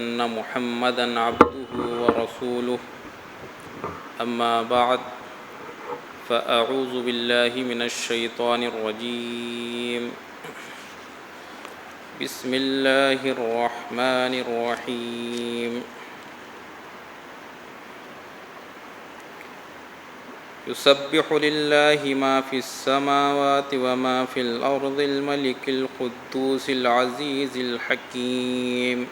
أن محمدًا عبده ورسوله أما بعد فأعوذ بالله من الشيطان الرجيم بسم الله الرحمن الرحيم يسبح لله ما في السماوات وما في الأرض الملك القدوس العزيز الحكيم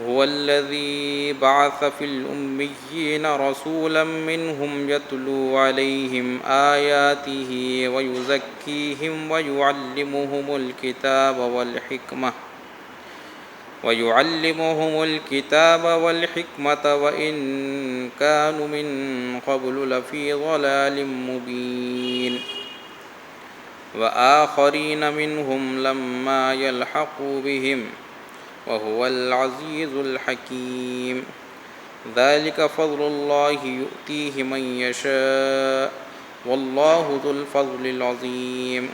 هو الذي بعث في الأميين رسولا منهم يتلو عليهم آياته ويزكيهم ويعلمهم الكتاب والحكمة وإن كانوا من قبل لفي ضلال مبين وآخرين منهم لما يلحقوا بهم وهو العزيز الحكيم ذلك فضل الله يؤتيه من يشاء والله ذو الفضل العظيم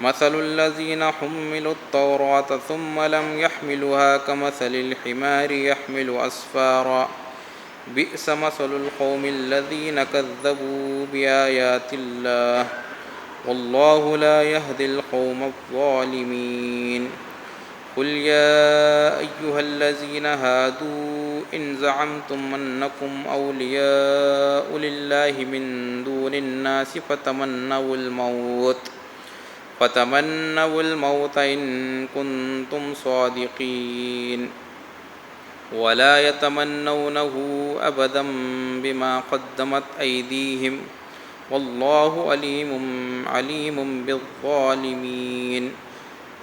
مثل الذين حملوا التوراة ثم لم يحملوها كمثل الحمار يحمل أسفارا بئس مثل القوم الذين كذبوا بآيات الله والله لا يهدي القوم الظالمين قل يا أيها الذين هادوا إن زعمتم أنكم أولياء لله من دون الناس فتمنوا الموت إن كنتم صادقين ولا يتمنونه أبدا بما قدمت أيديهم والله عليم بالظالمين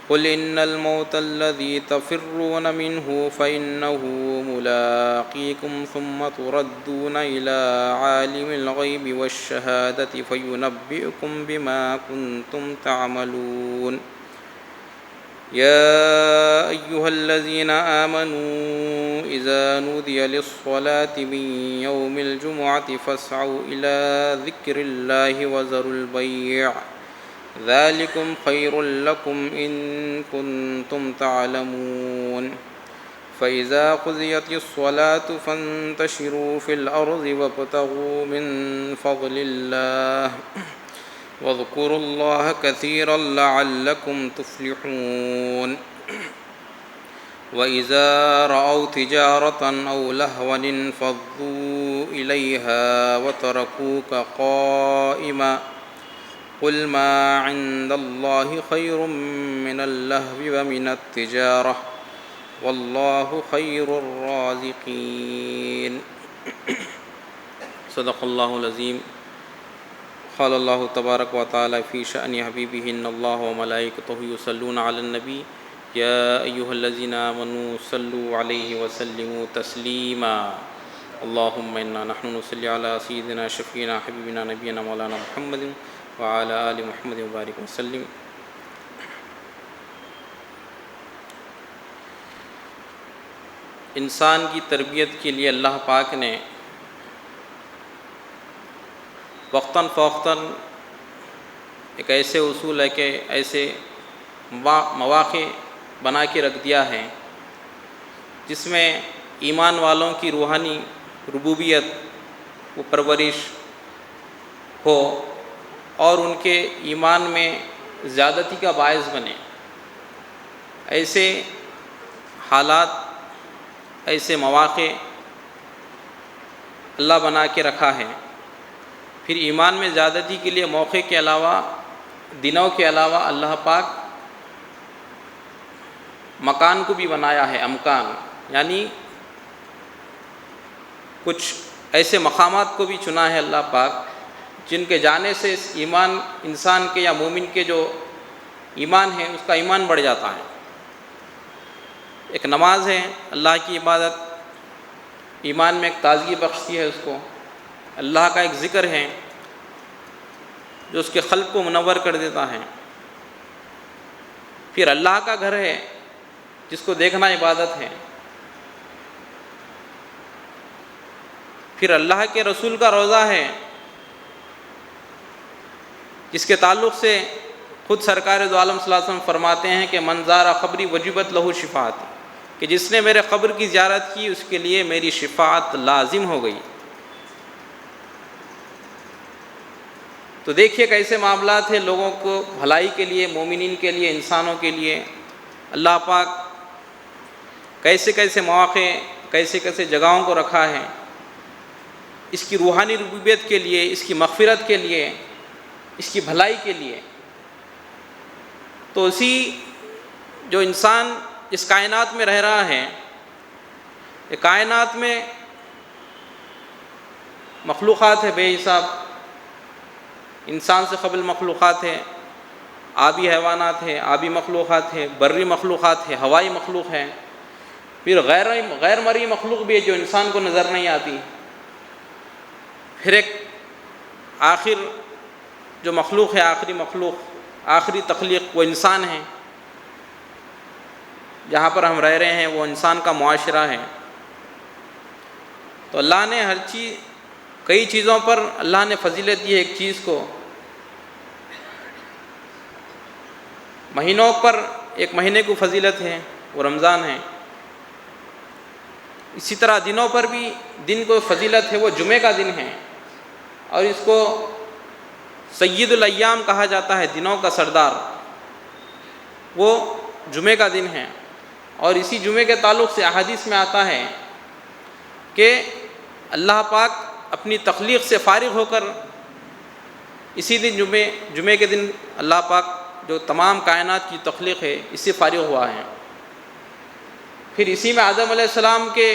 قل إن الموت الذي تفرون منه فإنه ملاقيكم ثم تردون إلى عالم الغيب والشهادة فينبئكم بما كنتم تعملون يا أيها الذين آمنوا إذا نودي للصلاة من يوم الجمعة فاسعوا إلى ذكر الله وذروا البيع ذلكم خير لكم إن كنتم تعلمون فإذا قضيت الصلاة فانتشروا في الأرض وابتغوا من فضل الله واذكروا الله كثيرا لعلكم تفلحون وإذا رأوا تجارة أو لهوا انفضوا إليها وتركوك قائما قل ما عند الله خير من اللهو ومن التجارة والله خير الرازقين صدق الله العظيم قال الله تبارك وتعالى في شأن حبيبه إن الله وملائكته يصلون على النبي يا أيها الذين آمنوا صلوا عليه وسلموا تسليما اللهم إنا نحن نصلي على سيدنا شفيعنا حبيبنا نبينا مولانا محمد وعلى آل محمد وبارک وسلم. انسان کی تربیت کے لیے اللہ پاک نے وقتاً فوقتاً ایک ایسے اصول ہے کہ ایسے مواقع بنا کے رکھ دیا ہے جس میں ایمان والوں کی روحانی ربوبیت و پرورش ہو اور ان کے ایمان میں زیادتی کا باعث بنے. ایسے حالات ایسے مواقع اللہ بنا کے رکھا ہے. پھر ایمان میں زیادتی کے لیے موقع کے علاوہ دنوں کے علاوہ اللہ پاک مکان کو بھی بنایا ہے. امکان یعنی کچھ ایسے مقامات کو بھی چنا ہے اللہ پاک جن کے جانے سے اس ایمان انسان کے یا مومن کے جو ایمان ہے اس کا ایمان بڑھ جاتا ہے. ایک نماز ہے اللہ کی عبادت ایمان میں ایک تازگی بخشتی ہے اس کو. اللہ کا ایک ذکر ہے جو اس کے قلب کو منور کر دیتا ہے. پھر اللہ کا گھر ہے جس کو دیکھنا عبادت ہے. پھر اللہ کے رسول کا روضہ ہے جس کے تعلق سے خود سرکار دو عالم صلی اللہ علیہ وسلم فرماتے ہیں کہ من زار قبری وجبت لہو شفاعتی. کہ جس نے میرے قبر کی زیارت کی اس کے لیے میری شفاعت لازم ہو گئی۔ تو دیکھیے کیسے معاملات ہیں لوگوں کو بھلائی کے لیے، مومنین کے لیے، انسانوں کے لیے اللہ پاک کیسے کیسے مواقع، کیسے کیسے جگہوں کو رکھا ہے اس کی روحانی ربوبیت کے لیے، اس کی مغفرت کے لیے، اس کی بھلائی کے لیے۔ تو اسی جو انسان اس کائنات میں رہ رہا ہے، یہ کائنات میں مخلوقات ہے بے حساب، انسان سے قبل مخلوقات ہے، آبی حیوانات ہیں، آبی مخلوقات ہیں، بری مخلوقات ہیں، ہوائی مخلوق ہیں، پھر غیر مرئی مخلوق بھی ہے جو انسان کو نظر نہیں آتی، پھر ایک آخر جو مخلوق ہے، آخری مخلوق، آخری تخلیق وہ انسان ہے، جہاں پر ہم رہ رہے ہیں وہ انسان کا معاشرہ ہے۔ تو اللہ نے ہر چیز، کئی چیزوں پر اللہ نے فضیلت دی ہے۔ ایک چیز کو مہینوں پر ایک مہینے کو فضیلت ہے، وہ رمضان ہے۔ اسی طرح دنوں پر بھی دن کو فضیلت ہے، وہ جمعہ کا دن ہے، اور اس کو سید الایام کہا جاتا ہے، دنوں کا سردار، وہ جمعہ کا دن ہے۔ اور اسی جمعے کے تعلق سے احادیث میں آتا ہے کہ اللہ پاک اپنی تخلیق سے فارغ ہو کر اسی دن جمعے کے دن اللہ پاک جو تمام کائنات کی تخلیق ہے اس سے فارغ ہوا ہے۔ پھر اسی میں آدم علیہ السلام کے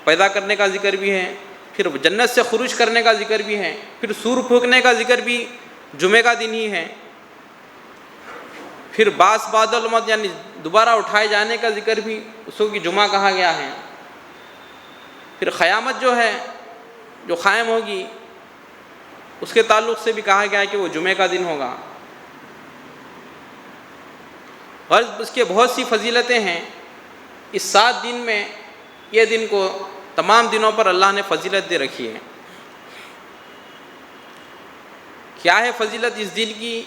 پیدا کرنے کا ذکر بھی ہے، پھر جنت سے خروج کرنے کا ذکر بھی ہے، پھر سور پھونکنے کا ذکر بھی جمعے کا دن ہی ہے، پھر باس بعد الموت یعنی دوبارہ اٹھائے جانے کا ذکر بھی اس کو کہ جمعہ کہا گیا ہے، پھر قیامت جو ہے جو قائم ہوگی اس کے تعلق سے بھی کہا گیا ہے کہ وہ جمعے کا دن ہوگا۔ غرض اس کے بہت سی فضیلتیں ہیں۔ اس 7 دن میں یہ دن کو تمام دنوں پر اللہ نے فضیلت دے رکھی ہے۔ کیا ہے فضیلت اس دن کی؟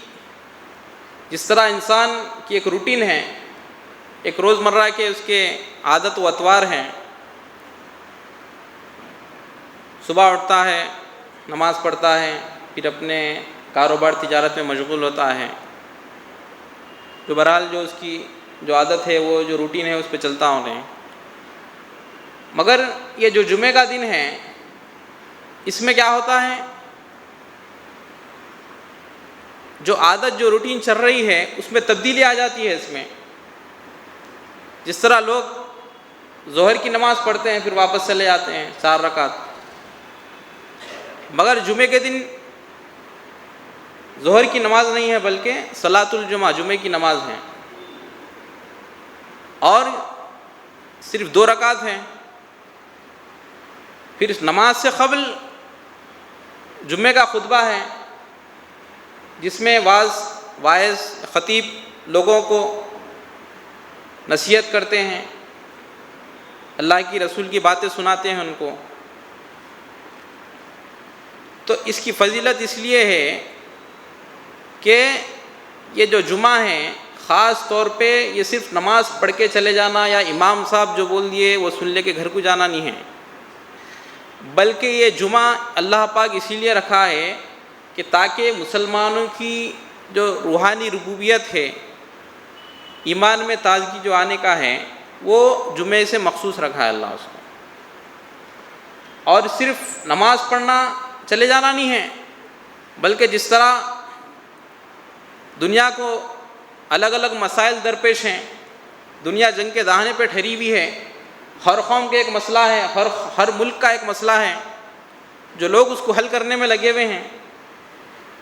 جس طرح انسان کی ایک روٹین ہے، ایک روزمرہ کے اس کے عادت و اطوار ہیں، صبح اٹھتا ہے، نماز پڑھتا ہے، پھر اپنے کاروبار تجارت میں مشغول ہوتا ہے، جو بہرحال جو اس کی جو عادت ہے، وہ جو روٹین ہے اس پہ چلتا ہو رہے ہیں۔ مگر یہ جو جمعے کا دن ہے اس میں کیا ہوتا ہے، جو عادت جو روٹین چل رہی ہے اس میں تبدیلی آ جاتی ہے۔ اس میں جس طرح لوگ ظہر کی نماز پڑھتے ہیں پھر واپس چلے جاتے ہیں 4 رکعت، مگر جمعے کے دن ظہر کی نماز نہیں ہے بلکہ صلاۃ الجمعہ، جمعے کی نماز ہے، اور صرف 2 رکعت ہیں۔ پھر اس نماز سے قبل جمعے کا خطبہ ہے جس میں واعظ خطیب لوگوں کو نصیحت کرتے ہیں، اللہ کی رسول کی باتیں سناتے ہیں ان کو۔ تو اس کی فضیلت اس لیے ہے کہ یہ جو جمعہ ہے خاص طور پہ یہ صرف نماز پڑھ کے چلے جانا یا امام صاحب جو بول دیے وہ سن لے کے گھر کو جانا نہیں ہے، بلکہ یہ جمعہ اللہ پاک اسی لیے رکھا ہے کہ تاکہ مسلمانوں کی جو روحانی ربوبیت ہے، ایمان میں تازگی جو آنے کا ہے، وہ جمعے سے مخصوص رکھا ہے اللہ اس کو۔ اور صرف نماز پڑھنا چلے جانا نہیں ہے، بلکہ جس طرح دنیا کو الگ الگ مسائل درپیش ہیں، دنیا جنگ کے دہانے پہ ٹھہری ہوئی ہے، ہر قوم کے ایک مسئلہ ہے، ہر ملک کا ایک مسئلہ ہے جو لوگ اس کو حل کرنے میں لگے ہوئے ہیں،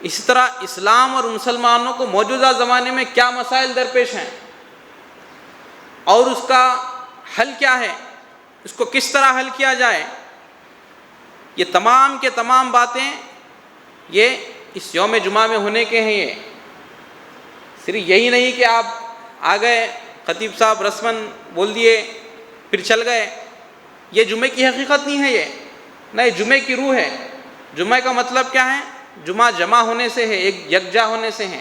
اسی طرح اسلام اور مسلمانوں کو موجودہ زمانے میں کیا مسائل درپیش ہیں اور اس کا حل کیا ہے، اس کو کس طرح حل کیا جائے، یہ تمام کے تمام باتیں یہ اس یوم جمعہ میں ہونے کے ہیں۔ یہ صرف یہی نہیں کہ آپ آ گئے، خطیب صاحب رسماً بول دیے پھر چل گئے، یہ جمعے کی حقیقت نہیں ہے، یہ نہیں، جمعے کی روح ہے۔ جمعہ کا مطلب کیا ہے؟ جمعہ جمع ہونے سے ہے، ایک یکجا ہونے سے ہے۔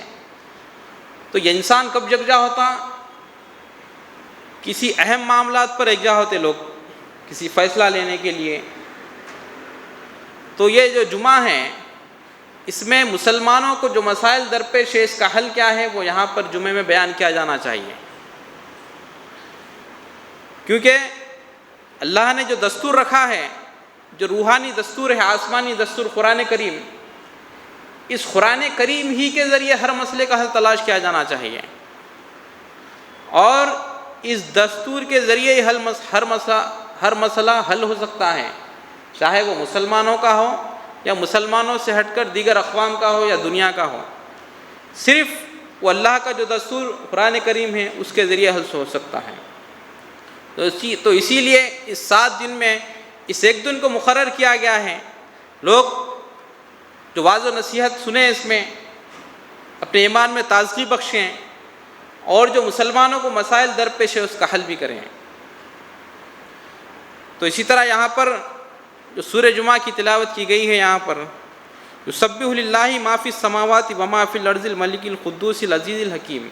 تو یہ انسان کب یکجا ہوتا؟ کسی اہم معاملات پر یکجا ہوتے لوگ کسی فیصلہ لینے کے لیے. تو یہ جو جمعہ ہے اس میں مسلمانوں کو جو مسائل درپیش ہے اس کا حل کیا ہے وہ یہاں پر جمعے میں بیان کیا جانا چاہیے. کیونکہ اللہ نے جو دستور رکھا ہے، جو روحانی دستور ہے، آسمانی دستور قرآن کریم، اس قرآن کریم ہی کے ذریعے ہر مسئلے کا حل تلاش کیا جانا چاہیے، اور اس دستور کے ذریعے ہی ہر مسئلہ حل ہو سکتا ہے، چاہے وہ مسلمانوں کا ہو یا مسلمانوں سے ہٹ کر دیگر اقوام کا ہو یا دنیا کا ہو. صرف وہ اللہ کا جو دستور قرآن کریم ہے اس کے ذریعے حل ہو سکتا ہے. تو اسی لیے اس 7 دن میں اس ایک دن کو مقرر کیا گیا ہے. لوگ جو واعظ و نصیحت سنیں، اس میں اپنے ایمان میں تازگی بخشیں، اور جو مسلمانوں کو مسائل درپیش ہے اس کا حل بھی کریں. تو اسی طرح یہاں پر جو سورہ جمعہ کی تلاوت کی گئی ہے، یہاں پر یسبح للہ ما فی السماوات و ما فی الارض الملک القدوس العزیز الحکیم،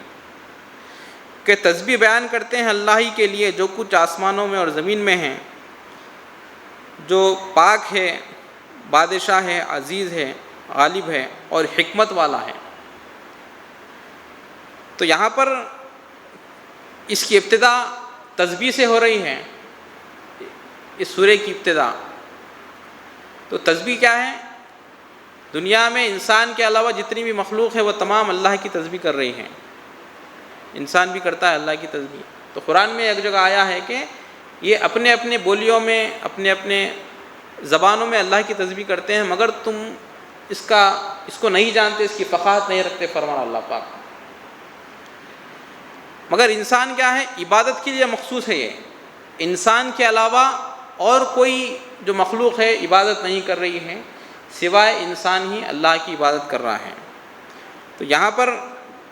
کہ تسبیح بیان کرتے ہیں اللہ ہی کے لیے جو کچھ آسمانوں میں اور زمین میں ہیں، جو پاک ہے، بادشاہ ہے، عزیز ہے، غالب ہے اور حکمت والا ہے. تو یہاں پر اس کی ابتدا تسبیح سے ہو رہی ہے، اس سورہ کی ابتدا. تو تسبیح کیا ہے؟ دنیا میں انسان کے علاوہ جتنی بھی مخلوق ہے وہ تمام اللہ کی تسبیح کر رہی ہیں. انسان بھی کرتا ہے اللہ کی تسبیح. تو قرآن میں ایک جگہ آیا ہے کہ یہ اپنے اپنے بولیوں میں، اپنے اپنے زبانوں میں اللہ کی تسبیح کرتے ہیں، مگر تم اس کو نہیں جانتے، اس کی فقاہت نہیں رکھتے، فرمان اللہ پاک. مگر انسان کیا ہے؟ عبادت کے لیے مخصوص ہے. یہ انسان کے علاوہ اور کوئی جو مخلوق ہے عبادت نہیں کر رہی ہے، سوائے انسان ہی اللہ کی عبادت کر رہا ہے. تو یہاں پر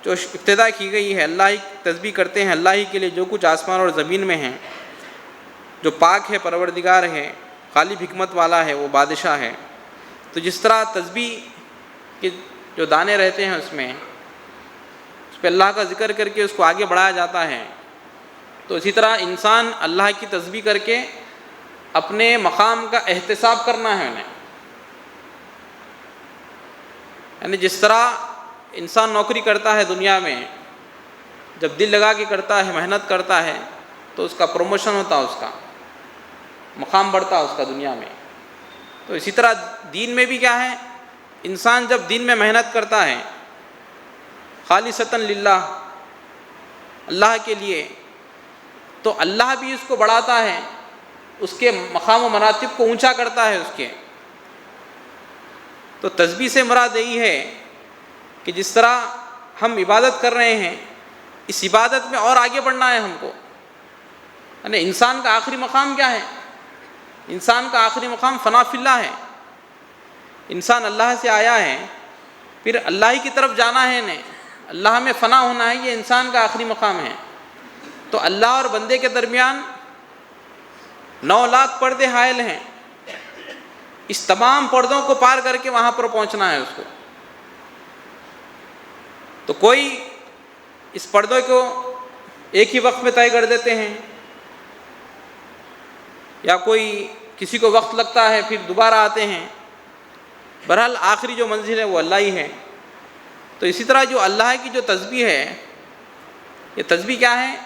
جو ابتدا کی گئی ہے، اللہ ہی تسبیح کرتے ہیں اللہ ہی کے لیے جو کچھ آسمان اور زمین میں ہیں، جو پاک ہے، پروردگار ہے، غالب حکمت والا ہے، وہ بادشاہ ہے. تو جس طرح تسبیح کے جو دانے رہتے ہیں اس پہ اللہ کا ذکر کر کے اس کو آگے بڑھایا جاتا ہے، تو اسی طرح انسان اللہ کی تسبیح کر کے اپنے مقام کا احتساب کرنا ہے انہیں. یعنی جس طرح انسان نوکری کرتا ہے دنیا میں، جب دل لگا کے کرتا ہے، محنت کرتا ہے، تو اس کا پروموشن ہوتا ہے، اس کا مقام بڑھتا ہے اس کا دنیا میں. تو اسی طرح دین میں بھی کیا ہے؟ انسان جب دین میں محنت کرتا ہے خالصتاً للہ، اللہ کے لیے، تو اللہ بھی اس کو بڑھاتا ہے، اس کے مقام و مراتب کو اونچا کرتا ہے اس کے. تو تسبیح سے مراد یہی ہے کہ جس طرح ہم عبادت کر رہے ہیں، اس عبادت میں اور آگے بڑھنا ہے ہم کو. یعنی انسان کا آخری مقام کیا ہے؟ انسان کا آخری مقام فنا فی اللہ ہے. انسان اللہ سے آیا ہے، پھر اللہ ہی کی طرف جانا ہے، انہیں اللہ میں فنا ہونا ہے، یہ انسان کا آخری مقام ہے. تو اللہ اور بندے کے درمیان 9 لاکھ پردے حائل ہیں. اس تمام پردوں کو پار کر کے وہاں پر پہنچنا ہے اس کو. تو کوئی اس پردوں کو ایک ہی وقت میں طے کر دیتے ہیں، یا کوئی کسی کو وقت لگتا ہے پھر دوبارہ آتے ہیں. بہرحال آخری جو منزل ہے وہ اللہ ہی ہے. تو اسی طرح جو اللہ کی جو تسبیح ہے، یہ تسبیح کیا ہے؟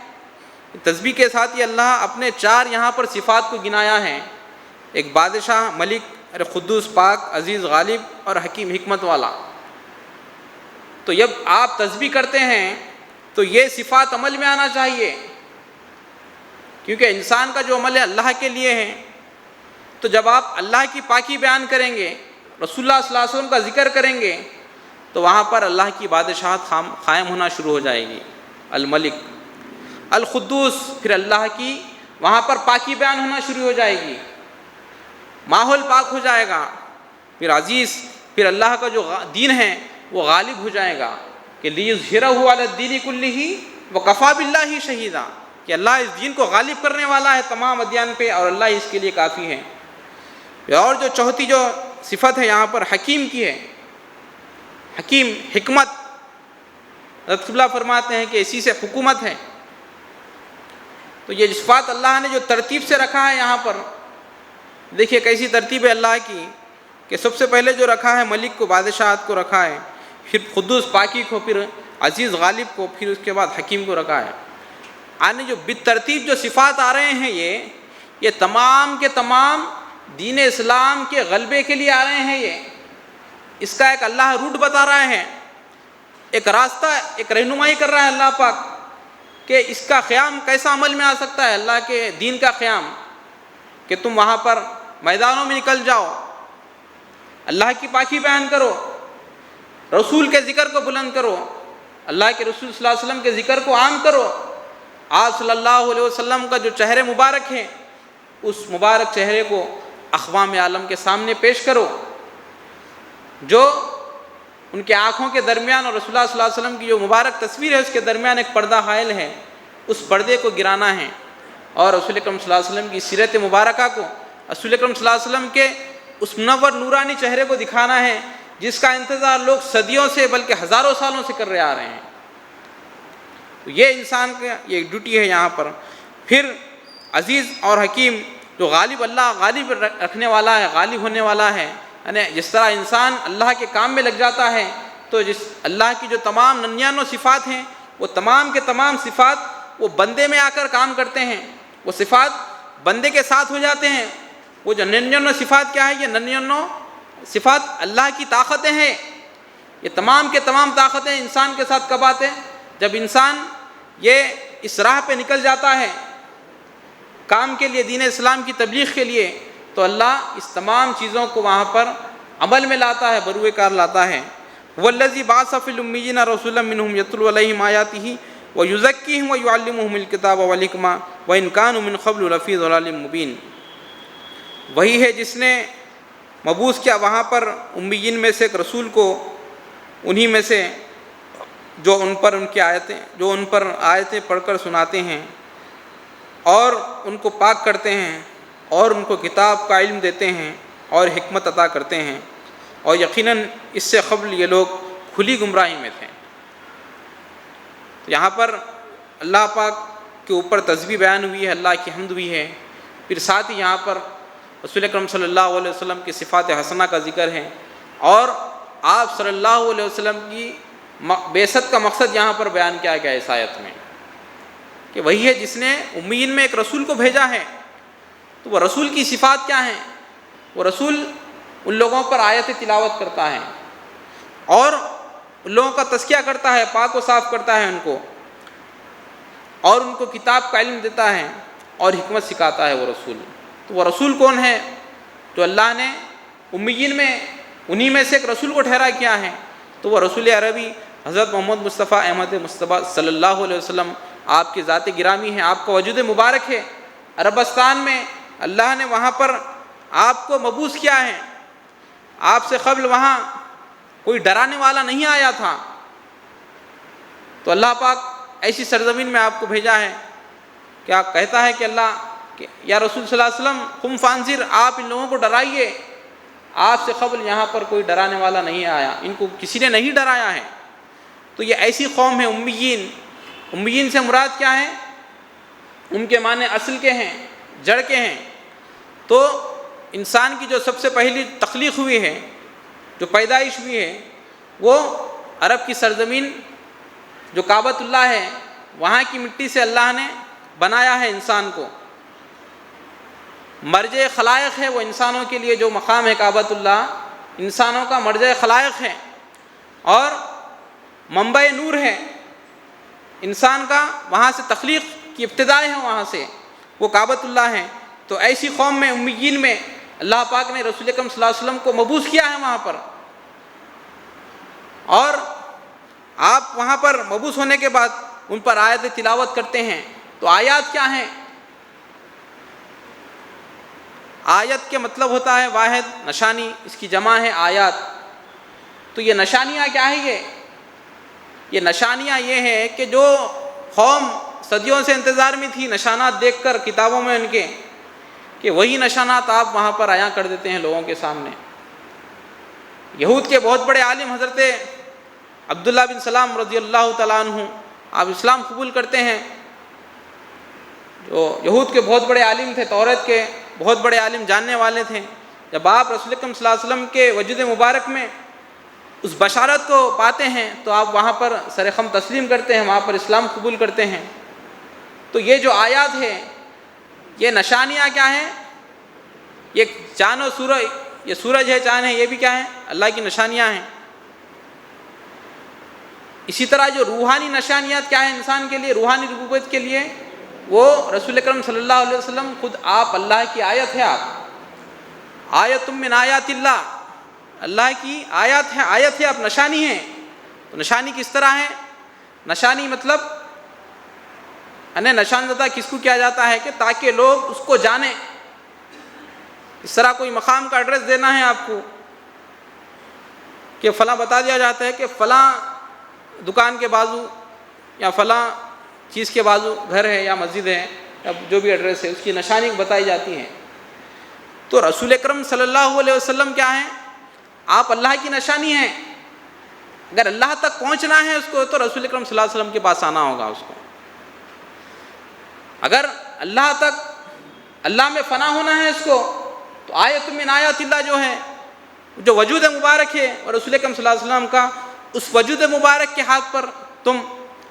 تسبیح کے ساتھ یہ اللہ اپنے 4 یہاں پر صفات کو گنایا ہے. ایک بادشاہ، ملک، قدوس، پاک، عزیز، غالب اور حکیم، حکمت والا. تو جب آپ تسبیح کرتے ہیں تو یہ صفات عمل میں آنا چاہیے، کیونکہ انسان کا جو عمل ہے اللہ کے لیے ہے. تو جب آپ اللہ کی پاکی بیان کریں گے، رسول اللہ صلی اللہ علیہ وسلم کا ذکر کریں گے، تو وہاں پر اللہ کی بادشاہت قائم ہونا شروع ہو جائے گی. الملک، القدوس، پھر اللہ کی وہاں پر پاکی بیان ہونا شروع ہو جائے گی، ماحول پاک ہو جائے گا. پھر عزیز، پھر اللہ کا جو دین ہے وہ غالب ہو جائے گا کہ لیظہرہ علی الدین کلہ وکفی باللہ شہیدا، کہ اللہ اس دین کو غالب کرنے والا ہے تمام ادیان پہ، اور اللہ اس کے لیے کافی ہے. اور جو چوتھی جو صفت ہے یہاں پر حکیم کی ہے، حکیم، حکمت. حضرت قبلہ فرماتے ہیں کہ اسی سے حکومت ہے. تو یہ صفات اللہ نے جو ترتیب سے رکھا ہے یہاں پر، دیکھیے کیسی ترتیب ہے اللہ کی، کہ سب سے پہلے جو رکھا ہے ملک کو، بادشاہت کو رکھا ہے، پھر قدوس پاکی کو، پھر عزیز غالب کو، پھر اس کے بعد حکیم کو رکھا ہے۔ یعنی جو بالترتیب جو صفات آ رہے ہیں یہ تمام کے تمام دین اسلام کے غلبے کے لیے آ رہے ہیں۔ یہ اس کا ایک اللہ روٹ بتا رہا ہے، ایک راستہ، ایک رہنمائی کر رہا ہے اللہ پاک کہ اس کا قیام کیسا عمل میں آ سکتا ہے، اللہ کے دین کا قیام، کہ تم وہاں پر میدانوں میں نکل جاؤ، اللہ کی پاکی بیان کرو، رسول کے ذکر کو بلند کرو، اللہ کے رسول صلی اللہ علیہ وسلم کے ذکر کو عام کرو، آپ صلی اللہ علیہ وسلم کا جو چہرے مبارک ہے اس مبارک چہرے کو اقوام عالم کے سامنے پیش کرو، جو ان کے آنکھوں کے درمیان اور رسول اللہ صلی اللہ علیہ وسلم کی جو مبارک تصویر ہے اس کے درمیان ایک پردہ حائل ہے، اس پردے کو گرانا ہے، اور رسول اکرم صلی اللہ علیہ وسلم کی سیرت مبارکہ کو، رسول اکرم صلی اللہ علیہ وسلم کے اس منور نورانی چہرے کو دکھانا ہے جس کا انتظار لوگ صدیوں سے بلکہ ہزاروں سالوں سے کر رہے آ رہے ہیں۔ تو یہ انسان کا یہ ڈیوٹی ہے یہاں پر۔ پھر عزیز اور حکیم، جو غالب، اللہ غالب رکھنے والا ہے، غالب ہونے والا ہے، یعنی جس طرح انسان اللہ کے کام میں لگ جاتا ہے تو جس اللہ کی جو تمام 99 صفات ہیں وہ تمام کے تمام صفات وہ بندے میں آ کر کام کرتے ہیں، وہ صفات بندے کے ساتھ ہو جاتے ہیں۔ وہ جو 99 صفات کیا ہے، یہ 99 صفات اللہ کی طاقتیں ہیں۔ یہ تمام کے تمام طاقتیں انسان کے ساتھ کب آتے ہیں؟ جب انسان یہ اس راہ پہ نکل جاتا ہے کام کے لیے، دین اسلام کی تبلیغ کے لیے، تو اللہ اس تمام چیزوں کو وہاں پر عمل میں لاتا ہے، بروئے کار لاتا ہے۔ والذی بعث فی الامیین رسولا منہم یتلو علیہم آیاتہ ویزکیہم ویعلمہم الکتاب والحکمہ وان کانوا من قبل لفی ضلال مبین۔ وہی ہے جس نے مبعوث کیا وہاں پر امیین میں سے ایک رسول کو، انہی میں سے جو ان پر ان کی آیتیں، جو ان پر آیتیں پڑھ کر سناتے ہیں اور ان کو پاک کرتے ہیں اور ان کو کتاب کا علم دیتے ہیں اور حکمت عطا کرتے ہیں، اور یقیناً اس سے قبل یہ لوگ کھلی گمراہی میں تھے۔ یہاں پر اللہ پاک کے اوپر تسبیح بیان ہوئی ہے، اللہ کی حمد ہوئی ہے، پھر ساتھ ہی یہاں پر رسول اکرم صلی اللہ علیہ وسلم کی صفات حسنہ کا ذکر ہے، اور آپ صلی اللہ علیہ وسلم کی بعثت کا مقصد یہاں پر بیان کیا گیا اس آیت میں، کہ وہی ہے جس نے امیین میں ایک رسول کو بھیجا ہے۔ تو وہ رسول کی صفات کیا ہیں؟ وہ رسول ان لوگوں پر آیت تلاوت کرتا ہے اور ان لوگوں کا تزکیہ کرتا ہے، پاک و صاف کرتا ہے ان کو، اور ان کو کتاب کا علم دیتا ہے اور حکمت سکھاتا ہے وہ رسول۔ تو وہ رسول کون ہے؟ جو اللہ نے امیین میں انہی میں سے ایک رسول کو ٹھہرا کیا ہے، تو وہ رسول عربی حضرت محمد مصطفیٰ احمد مصطفیٰ صلی اللہ علیہ وسلم آپ کی ذات گرامی ہے، آپ کا وجود مبارک ہے۔ عربستان میں اللہ نے وہاں پر آپ کو مبعوث کیا ہے، آپ سے قبل وہاں کوئی ڈرانے والا نہیں آیا تھا، تو اللہ پاک ایسی سرزمین میں آپ کو بھیجا ہے۔ کیا کہتا ہے کہ اللہ کہ یا رسول صلی اللہ علیہ وسلم قم فانذر، آپ ان لوگوں کو ڈرائیے، آپ سے قبل یہاں پر کوئی ڈرانے والا نہیں آیا، ان کو کسی نے نہیں ڈرایا ہے۔ تو یہ ایسی قوم ہے امیین۔ امیین سے مراد کیا ہے؟ ان کے معنی اصل کے ہیں، جڑ کے ہیں۔ تو انسان کی جو سب سے پہلی تخلیق ہوئی ہے، جو پیدائش ہوئی ہے، وہ عرب کی سرزمین جو کعبۃ اللہ ہے، وہاں کی مٹی سے اللہ نے بنایا ہے انسان کو۔ مرجع خلائق ہے وہ انسانوں کے لیے، جو مقام ہے کعبۃ اللہ انسانوں کا مرجع خلائق ہے اور منبع نور ہے انسان کا، وہاں سے تخلیق کی ابتدائیں ہیں، وہاں سے وہ کعبۃ اللہ ہے۔ تو ایسی قوم میں امیین میں اللہ پاک نے رسول اکرم صلی اللہ علیہ وسلم کو مبعوث کیا ہے وہاں پر، اور آپ وہاں پر مبعوث ہونے کے بعد ان پر آیت تلاوت کرتے ہیں۔ تو آیات کیا ہیں؟ آیت کے مطلب ہوتا ہے واحد، نشانی، اس کی جمع ہے آیات۔ تو یہ نشانیاں کیا ہے؟ یہ نشانیاں یہ ہیں کہ جو قوم صدیوں سے انتظار میں تھی نشانات دیکھ کر کتابوں میں ان کے، کہ وہی نشانات آپ وہاں پر عیاں کر دیتے ہیں لوگوں کے سامنے۔ یہود کے بہت بڑے عالم حضرت عبداللہ بن سلام رضی اللہ تعالیٰ عنہ، آپ اسلام قبول کرتے ہیں، جو یہود کے بہت بڑے عالم تھے، توریت کے بہت بڑے عالم جاننے والے تھے، جب آپ رسول اکرم صلی اللہ علیہ وسلم کے وجود مبارک میں اس بشارت کو پاتے ہیں تو آپ وہاں پر سر خم تسلیم کرتے ہیں، وہاں پر اسلام قبول کرتے ہیں۔ تو یہ جو آیات ہے، یہ نشانیاں کیا ہیں؟ یہ چاند و سورج، یہ سورج ہے، چاند ہے، یہ بھی کیا ہیں؟ اللہ کی نشانیاں ہیں۔ اسی طرح جو روحانی نشانیات کیا ہیں انسان کے لیے، روحانی ربوبیت کے لیے، وہ رسول اکرم صلی اللہ علیہ وسلم خود آپ اللہ کی آیت ہے، آپ آیت من آیات اللہ، اللہ کی آیت ہے آپ، نشانی ہیں۔ تو نشانی کس طرح ہے؟ نشانی مطلب نشان زدہ کس کو کیا جاتا ہے کہ تاکہ لوگ اس کو جانیں۔ اس طرح کوئی مقام کا ایڈریس دینا ہے آپ کو کہ فلاں، بتا دیا جاتا ہے کہ فلاں دکان کے بازو یا فلاں چیز کے بازو گھر ہے یا مسجد ہے یا جو بھی ایڈریس ہے، اس کی نشانی بتائی جاتی ہے۔ تو رسول اکرم صلی اللہ علیہ وسلم کیا ہیں؟ آپ اللہ کی نشانی ہیں۔ اگر اللہ تک پہنچنا ہے اس کو تو رسول اکرم صلی اللہ علیہ وسلم کے پاس آنا ہوگا اس کو۔ اگر اللہ تک، اللہ میں فنا ہونا ہے اس کو، تو آیت من آیات اللہ جو ہے، جو وجود مبارک ہے، اور رسول اکرم صلی اللہ علیہ وسلم کا اس وجود مبارک کے ہاتھ پر تم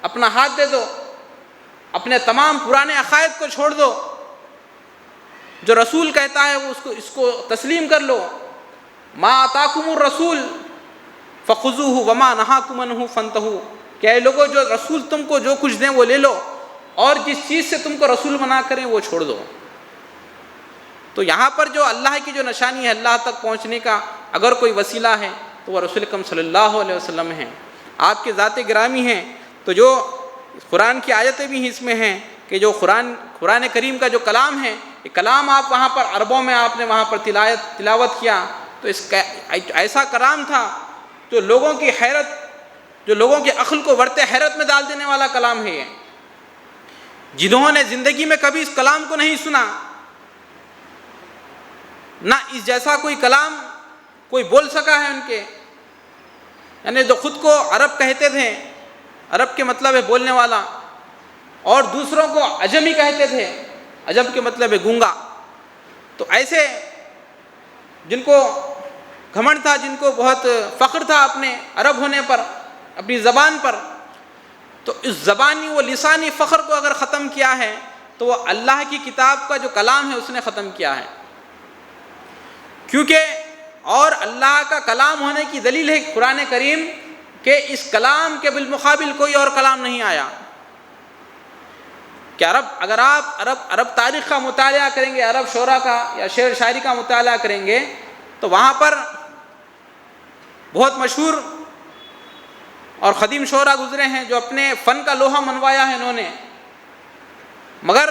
اپنا ہاتھ دے دو، اپنے تمام پرانے عقائد کو چھوڑ دو، جو رسول کہتا ہے وہ اس کو تسلیم کر لو۔ ما آتاکم الرسول فخذوہ وما نہاکم عنہ فانتہوا، کہ اے لوگوں جو رسول تم کو جو کچھ دیں وہ لے لو، اور جس چیز سے تم کو رسول منع کریں وہ چھوڑ دو۔ تو یہاں پر جو اللہ کی جو نشانی ہے اللہ تک پہنچنے کا، اگر کوئی وسیلہ ہے تو وہ رسول اکرم صلی اللہ علیہ وسلم ہیں، آپ کے ذات گرامی ہیں۔ تو جو قرآن کی آیتیں بھی اس میں ہیں کہ جو قرآن کریم کا جو کلام ہے، یہ کلام آپ وہاں پر عربوں میں آپ نے وہاں پر تلاوت کیا، تو اس کا ایسا کلام تھا جو لوگوں کی حیرت، جو لوگوں کی عقل کو ورتے حیرت میں ڈال دینے والا کلام ہے یہ۔ جنہوں نے زندگی میں کبھی اس کلام کو نہیں سنا، نہ اس جیسا کوئی کلام کوئی بول سکا ہے ان کے، یعنی جو خود کو عرب کہتے تھے، عرب کے مطلب ہے بولنے والا، اور دوسروں کو عجمی کہتے تھے، عجم کے مطلب ہے گونگا۔ تو ایسے جن کو گھمنڈ تھا، جن کو بہت فخر تھا اپنے عرب ہونے پر، اپنی زبان پر، تو اس زبانی و لسانی فخر کو اگر ختم کیا ہے تو وہ اللہ کی کتاب کا جو کلام ہے اس نے ختم کیا ہے۔ کیونکہ اور اللہ کا کلام ہونے کی دلیل ہے قرآن کریم کہ اس کلام کے بالمقابل کوئی اور کلام نہیں آیا۔ کہ اگر آپ عرب تاریخ کا مطالعہ کریں گے، عرب شعرا کا یا شعر شاعری کا مطالعہ کریں گے، تو وہاں پر بہت مشہور اور قدیم شعرا گزرے ہیں جو اپنے فن کا لوہا منوایا ہے انہوں نے، مگر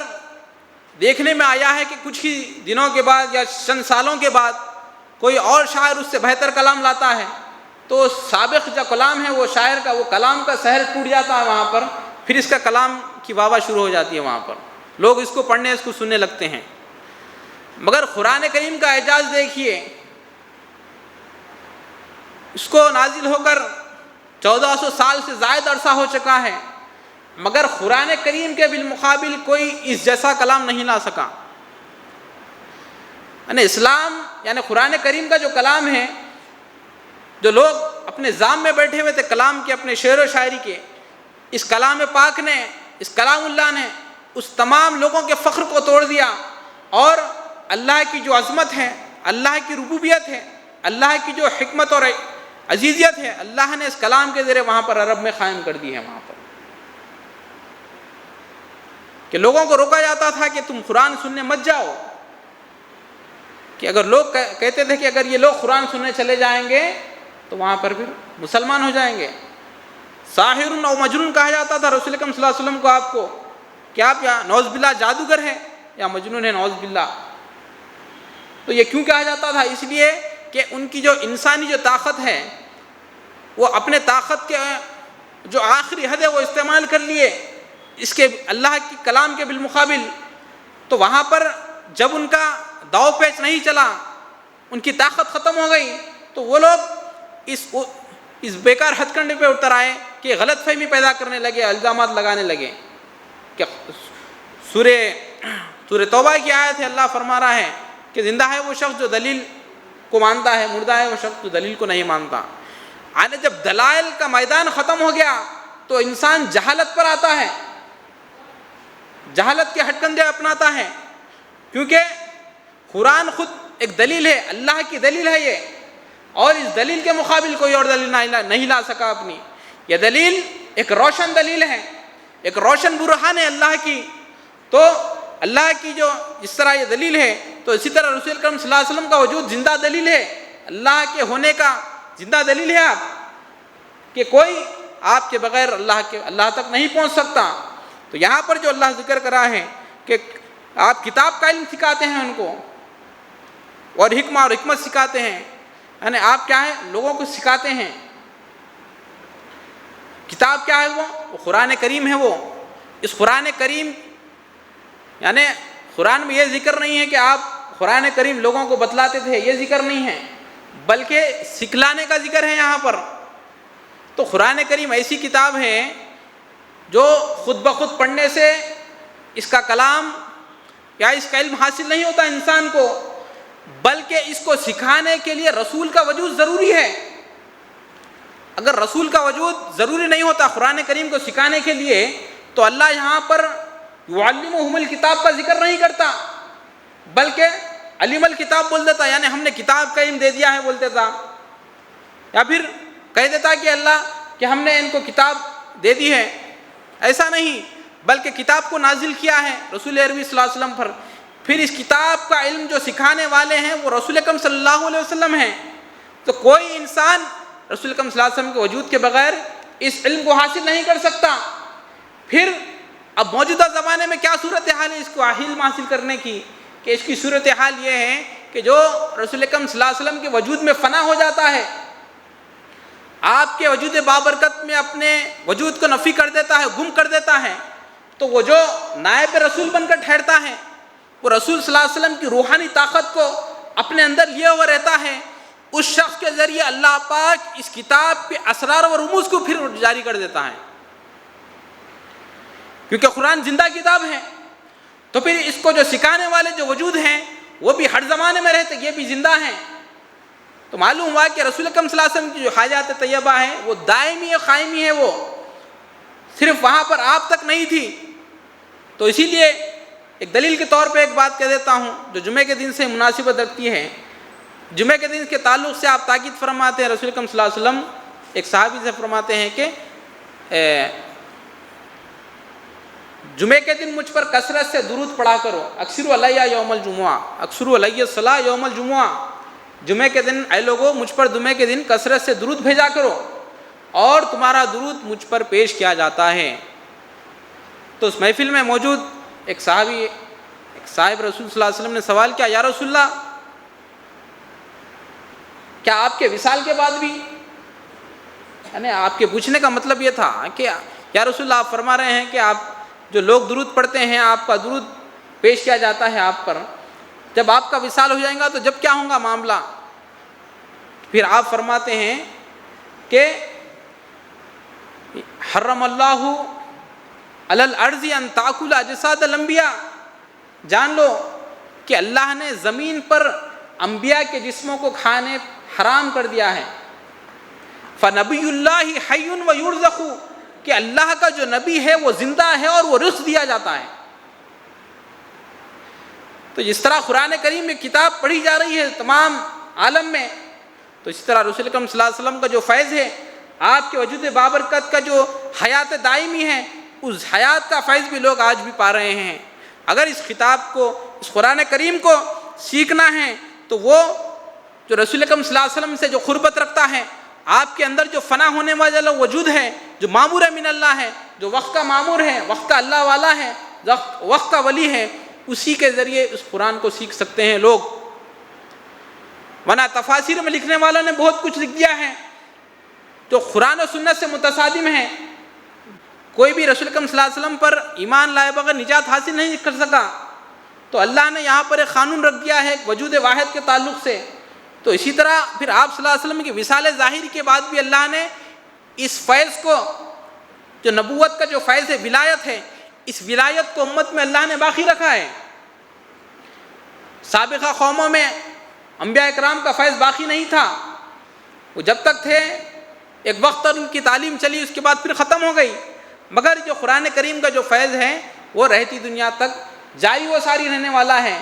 دیکھنے میں آیا ہے کہ کچھ ہی دنوں کے بعد یا چند سالوں کے بعد کوئی اور شاعر اس سے بہتر کلام لاتا ہے، تو سابق جو کلام ہے وہ شاعر کا، وہ کلام کا سحر ٹوٹ جاتا ہے وہاں پر، پھر اس کا کلام کی واہ واہ شروع ہو جاتی ہے، وہاں پر لوگ اس کو پڑھنے، اس کو سننے لگتے ہیں۔ مگر قرآن کریم کا اعجاز دیکھیے، اس کو نازل ہو کر 1400 سال سے زائد عرصہ ہو چکا ہے، مگر قرآن کریم کے بالمقابل کوئی اس جیسا کلام نہیں لا سکا۔ یعنی اسلام، یعنی قرآن کریم کا جو کلام ہے، جو لوگ اپنے ذام میں بیٹھے ہوئے تھے کلام کے، اپنے شعر و شاعری کے، اس کلام پاک نے، اس کلام اللہ نے اس تمام لوگوں کے فخر کو توڑ دیا، اور اللہ کی جو عظمت ہے، اللہ کی ربوبیت ہے، اللہ کی جو حکمت اور عزیزیت ہے، اللہ نے اس کلام کے ذریعے وہاں پر عرب میں قائم کر دی ہے۔ وہاں پر کہ لوگوں کو روکا جاتا تھا کہ تم قرآن سننے مت جاؤ، کہ اگر لوگ کہتے تھے کہ اگر یہ لوگ قرآن سننے چلے جائیں گے تو وہاں پر پھر مسلمان ہو جائیں گے۔ ساحر و مجنون کہا جاتا تھا رسول اکرم صلی اللہ علیہ وسلم کو، آپ کو کہ آپ یا نعوذ باللہ جادوگر ہیں یا مجنون ہے، نعوذ باللہ۔ تو یہ کیوں کہا جاتا تھا؟ اس لیے کہ ان کی جو انسانی جو طاقت ہے، وہ اپنے طاقت کے جو آخری حد ہے وہ استعمال کر لیے اس کے اللہ کی کلام کے بالمقابل، تو وہاں پر جب ان کا داؤ پیچ نہیں چلا، ان کی طاقت ختم ہو گئی، تو وہ لوگ اس بیکار ہتھ کنڈے پہ اتر آئے کہ غلط فہمی پیدا کرنے لگے، الزامات لگانے لگے کہ سورہ سورہ توبہ کی آیت ہے، اللہ فرما رہا ہے کہ زندہ ہے وہ شخص جو دلیل کو مانتا ہے، مردہ ہے وہ شخص جو دلیل کو نہیں مانتا۔ یعنی جب دلائل کا میدان ختم ہو گیا تو انسان جہالت پر آتا ہے، جہالت کے ہٹ کنڈے اپناتا ہے، کیونکہ قرآن خود ایک دلیل ہے، اللہ کی دلیل ہے یہ، اور اس دلیل کے مقابل کوئی اور دلیل نہیں لا سکا اپنی۔ یہ دلیل ایک روشن دلیل ہے، ایک روشن برہان ہے اللہ کی۔ تو اللہ کی جو اس طرح یہ دلیل ہے، تو اسی طرح رسول کریم صلی اللہ علیہ وسلم کا وجود زندہ دلیل ہے، اللہ کے ہونے کا زندہ دلیل ہے آپ، کہ کوئی آپ کے بغیر اللہ تک نہیں پہنچ سکتا۔ تو یہاں پر جو اللہ ذکر کرا ہے کہ آپ کتاب کا علم سکھاتے ہیں ان کو، اور حکمہ اور حکمت سکھاتے ہیں، یعنی آپ کیا ہے، لوگوں کو سکھاتے ہیں۔ کتاب کیا ہے؟ وہ قرآن کریم ہے۔ وہ اس قرآن کریم، یعنی قرآن میں یہ ذکر نہیں ہے کہ آپ قرآن کریم لوگوں کو بتلاتے تھے، یہ ذکر نہیں ہے، بلکہ سکھلانے کا ذکر ہے یہاں پر۔ تو قرآن کریم ایسی کتاب ہے جو خود بخود پڑھنے سے اس کا کلام یا اس کا علم حاصل نہیں ہوتا انسان کو، بلکہ اس کو سکھانے کے لیے رسول کا وجود ضروری ہے۔ اگر رسول کا وجود ضروری نہیں ہوتا قرآن کریم کو سکھانے کے لیے، تو اللہ یہاں پر یعلمہم الکتاب کا ذکر نہیں کرتا، بلکہ علم الکتاب بول دیتا، یعنی ہم نے کتاب کا علم دے دیا ہے بول دیتا، یا پھر کہہ دیتا کہ اللہ کہ ہم نے ان کو کتاب دے دی ہے۔ ایسا نہیں، بلکہ کتاب کو نازل کیا ہے رسول عربی صلی اللہ علیہ وسلم پر، پھر اس کتاب کا علم جو سکھانے والے ہیں وہ رسول اکرم صلی اللہ علیہ وسلم ہیں۔ تو کوئی انسان رسول اکرم صلی اللہ علیہ وسلم کے وجود کے بغیر اس علم کو حاصل نہیں کر سکتا۔ پھر اب موجودہ زمانے میں کیا صورتحال ہے اس کو علم حاصل کرنے کی، کہ اس کی صورتحال یہ ہے کہ جو رسول اکرم صلی اللہ علیہ وسلم کے وجود میں فنا ہو جاتا ہے، آپ کے وجود بابرکت میں اپنے وجود کو نفی کر دیتا ہے، گم کر دیتا ہے، تو وہ جو نائب رسول بن کر ٹھہرتا ہے، وہ رسول صلی اللہ علیہ وسلم کی روحانی طاقت کو اپنے اندر لیے ہوا رہتا ہے، اس شخص کے ذریعے اللہ پاک اس کتاب کے اسرار و رموز کو پھر جاری کر دیتا ہے، کیونکہ قرآن زندہ کتاب ہے۔ تو پھر اس کو جو سکھانے والے جو وجود ہیں وہ بھی ہر زمانے میں رہتے، یہ بھی زندہ ہیں۔ تو معلوم ہوا کہ رسول اکرم صلی اللہ علیہ وسلم کی جو حاجات طیبہ ہے وہ دائمی ہے، قائمی ہے، وہ صرف وہاں پر آپ تک نہیں تھی۔ تو اسی لیے ایک دلیل کے طور پہ ایک بات کہہ دیتا ہوں جو جمعے کے دن سے مناسبت رکھتی ہے۔ جمعے کے دن کے تعلق سے آپ تاکید فرماتے ہیں، رسول اکرم صلی اللہ علیہ وسلم ایک صحابی سے فرماتے ہیں کہ جمعے کے دن مجھ پر کثرت سے درود پڑھا کرو، اکثروا علیہ یوم الجمعہ، اکثروا علیہ الصلاۃ یوم الجمعہ۔ جمعے کے دن اے لوگو مجھ پر جمعے کے دن کثرت سے درود بھیجا کرو، اور تمہارا درود مجھ پر پیش کیا جاتا ہے۔ تو اس محفل میں موجود ایک صحابی، ایک صاحب رسول صلی اللہ علیہ وسلم نے سوال کیا، یا رسول اللہ، کیا آپ کے وصال کے بعد بھی، یعنی آپ کے پوچھنے کا مطلب یہ تھا کہ یا رسول اللہ آپ فرما رہے ہیں کہ آپ جو لوگ درود پڑھتے ہیں آپ کا درود پیش کیا جاتا ہے آپ پر، جب آپ کا وصال ہو جائے گا تو جب کیا ہوگا معاملہ؟ پھر آپ فرماتے ہیں کہ حرم اللہ علی الارض ان تاکل اجساد الانبیاء، جان لو کہ اللہ نے زمین پر انبیاء کے جسموں کو کھانے حرام کر دیا ہے۔ فنبی اللہ حی و یرزق، کہ اللہ کا جو نبی ہے وہ زندہ ہے اور وہ رزق دیا جاتا ہے۔ تو جس طرح قرآن کریم میں کتاب پڑھی جا رہی ہے تمام عالم میں، تو اسی طرح رسول اکرم صلی اللہ علیہ وسلم کا جو فیض ہے، آپ کے وجود بابرکت کا جو حیات دائمی ہے، اس حیات کا فیض بھی لوگ آج بھی پا رہے ہیں۔ اگر اس خطاب کو، اس قرآن کریم کو سیکھنا ہے تو وہ جو رسول اکرم صلی اللہ علیہ وسلم سے جو قربت رکھتا ہے، آپ کے اندر جو فنا ہونے والا وجود ہے، جو معمور من اللہ ہے، جو وقت کا معمور ہے، وقت کا اللہ والا ہے، وقت کا ولی ہے، اسی کے ذریعے اس قرآن کو سیکھ سکتے ہیں لوگ۔ ورنہ تفاسیر میں لکھنے والوں نے بہت کچھ لکھ دیا ہے جو قرآن و سنت سے متصادم ہے۔ کوئی بھی رسول اکرم صلی اللہ علیہ وسلم پر ایمان لائے بغیر نجات حاصل نہیں کر سکا، تو اللہ نے یہاں پر ایک قانون رکھ دیا ہے وجود واحد کے تعلق سے۔ تو اسی طرح پھر آپ صلی اللہ علیہ وسلم کی وصال ظاہری کے بعد بھی اللہ نے اس فیض کو، جو نبوت کا جو فیض ہے، ولایت ہے، اس ولایت کو امت میں اللہ نے باقی رکھا ہے۔ سابقہ قوموں میں انبیاء اکرام کا فیض باقی نہیں تھا، وہ جب تک تھے ایک وقت ان کی تعلیم چلی، اس کے بعد پھر ختم ہو گئی، مگر جو قرآن کریم کا جو فیض ہے وہ رہتی دنیا تک جاری و ساری رہنے والا ہے،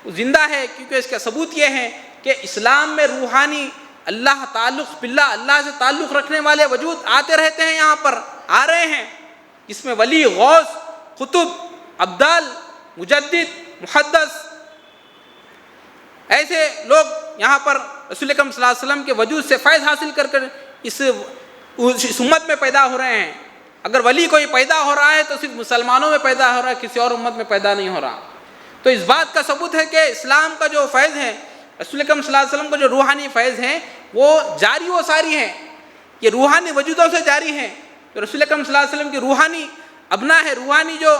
وہ زندہ ہے، کیونکہ اس کا ثبوت یہ ہے کہ اسلام میں روحانی اللہ تعلق باللہ، اللہ سے تعلق رکھنے والے وجود آتے رہتے ہیں، یہاں پر آ رہے ہیں، جس میں ولی، غوث، قطب، ابدال، مجدد، محدث، ایسے لوگ یہاں پر رسول اکرم صلی اللہ علیہ وسلم کے وجود سے فیض حاصل کر اس امت میں پیدا ہو رہے ہیں۔ اگر ولی کوئی پیدا ہو رہا ہے تو صرف مسلمانوں میں پیدا ہو رہا ہے، کسی اور امت میں پیدا نہیں ہو رہا۔ تو اس بات کا ثبوت ہے کہ اسلام کا جو فیض ہے، رسول اکرم صلی اللہ علیہ وسلم کا جو روحانی فیض ہے وہ جاری و ساری ہے، یہ روحانی وجودوں سے جاری ہے۔ تو رسول اکرم صلی اللہ علیہ وسلم کی روحانی ابنا ہے، روحانی جو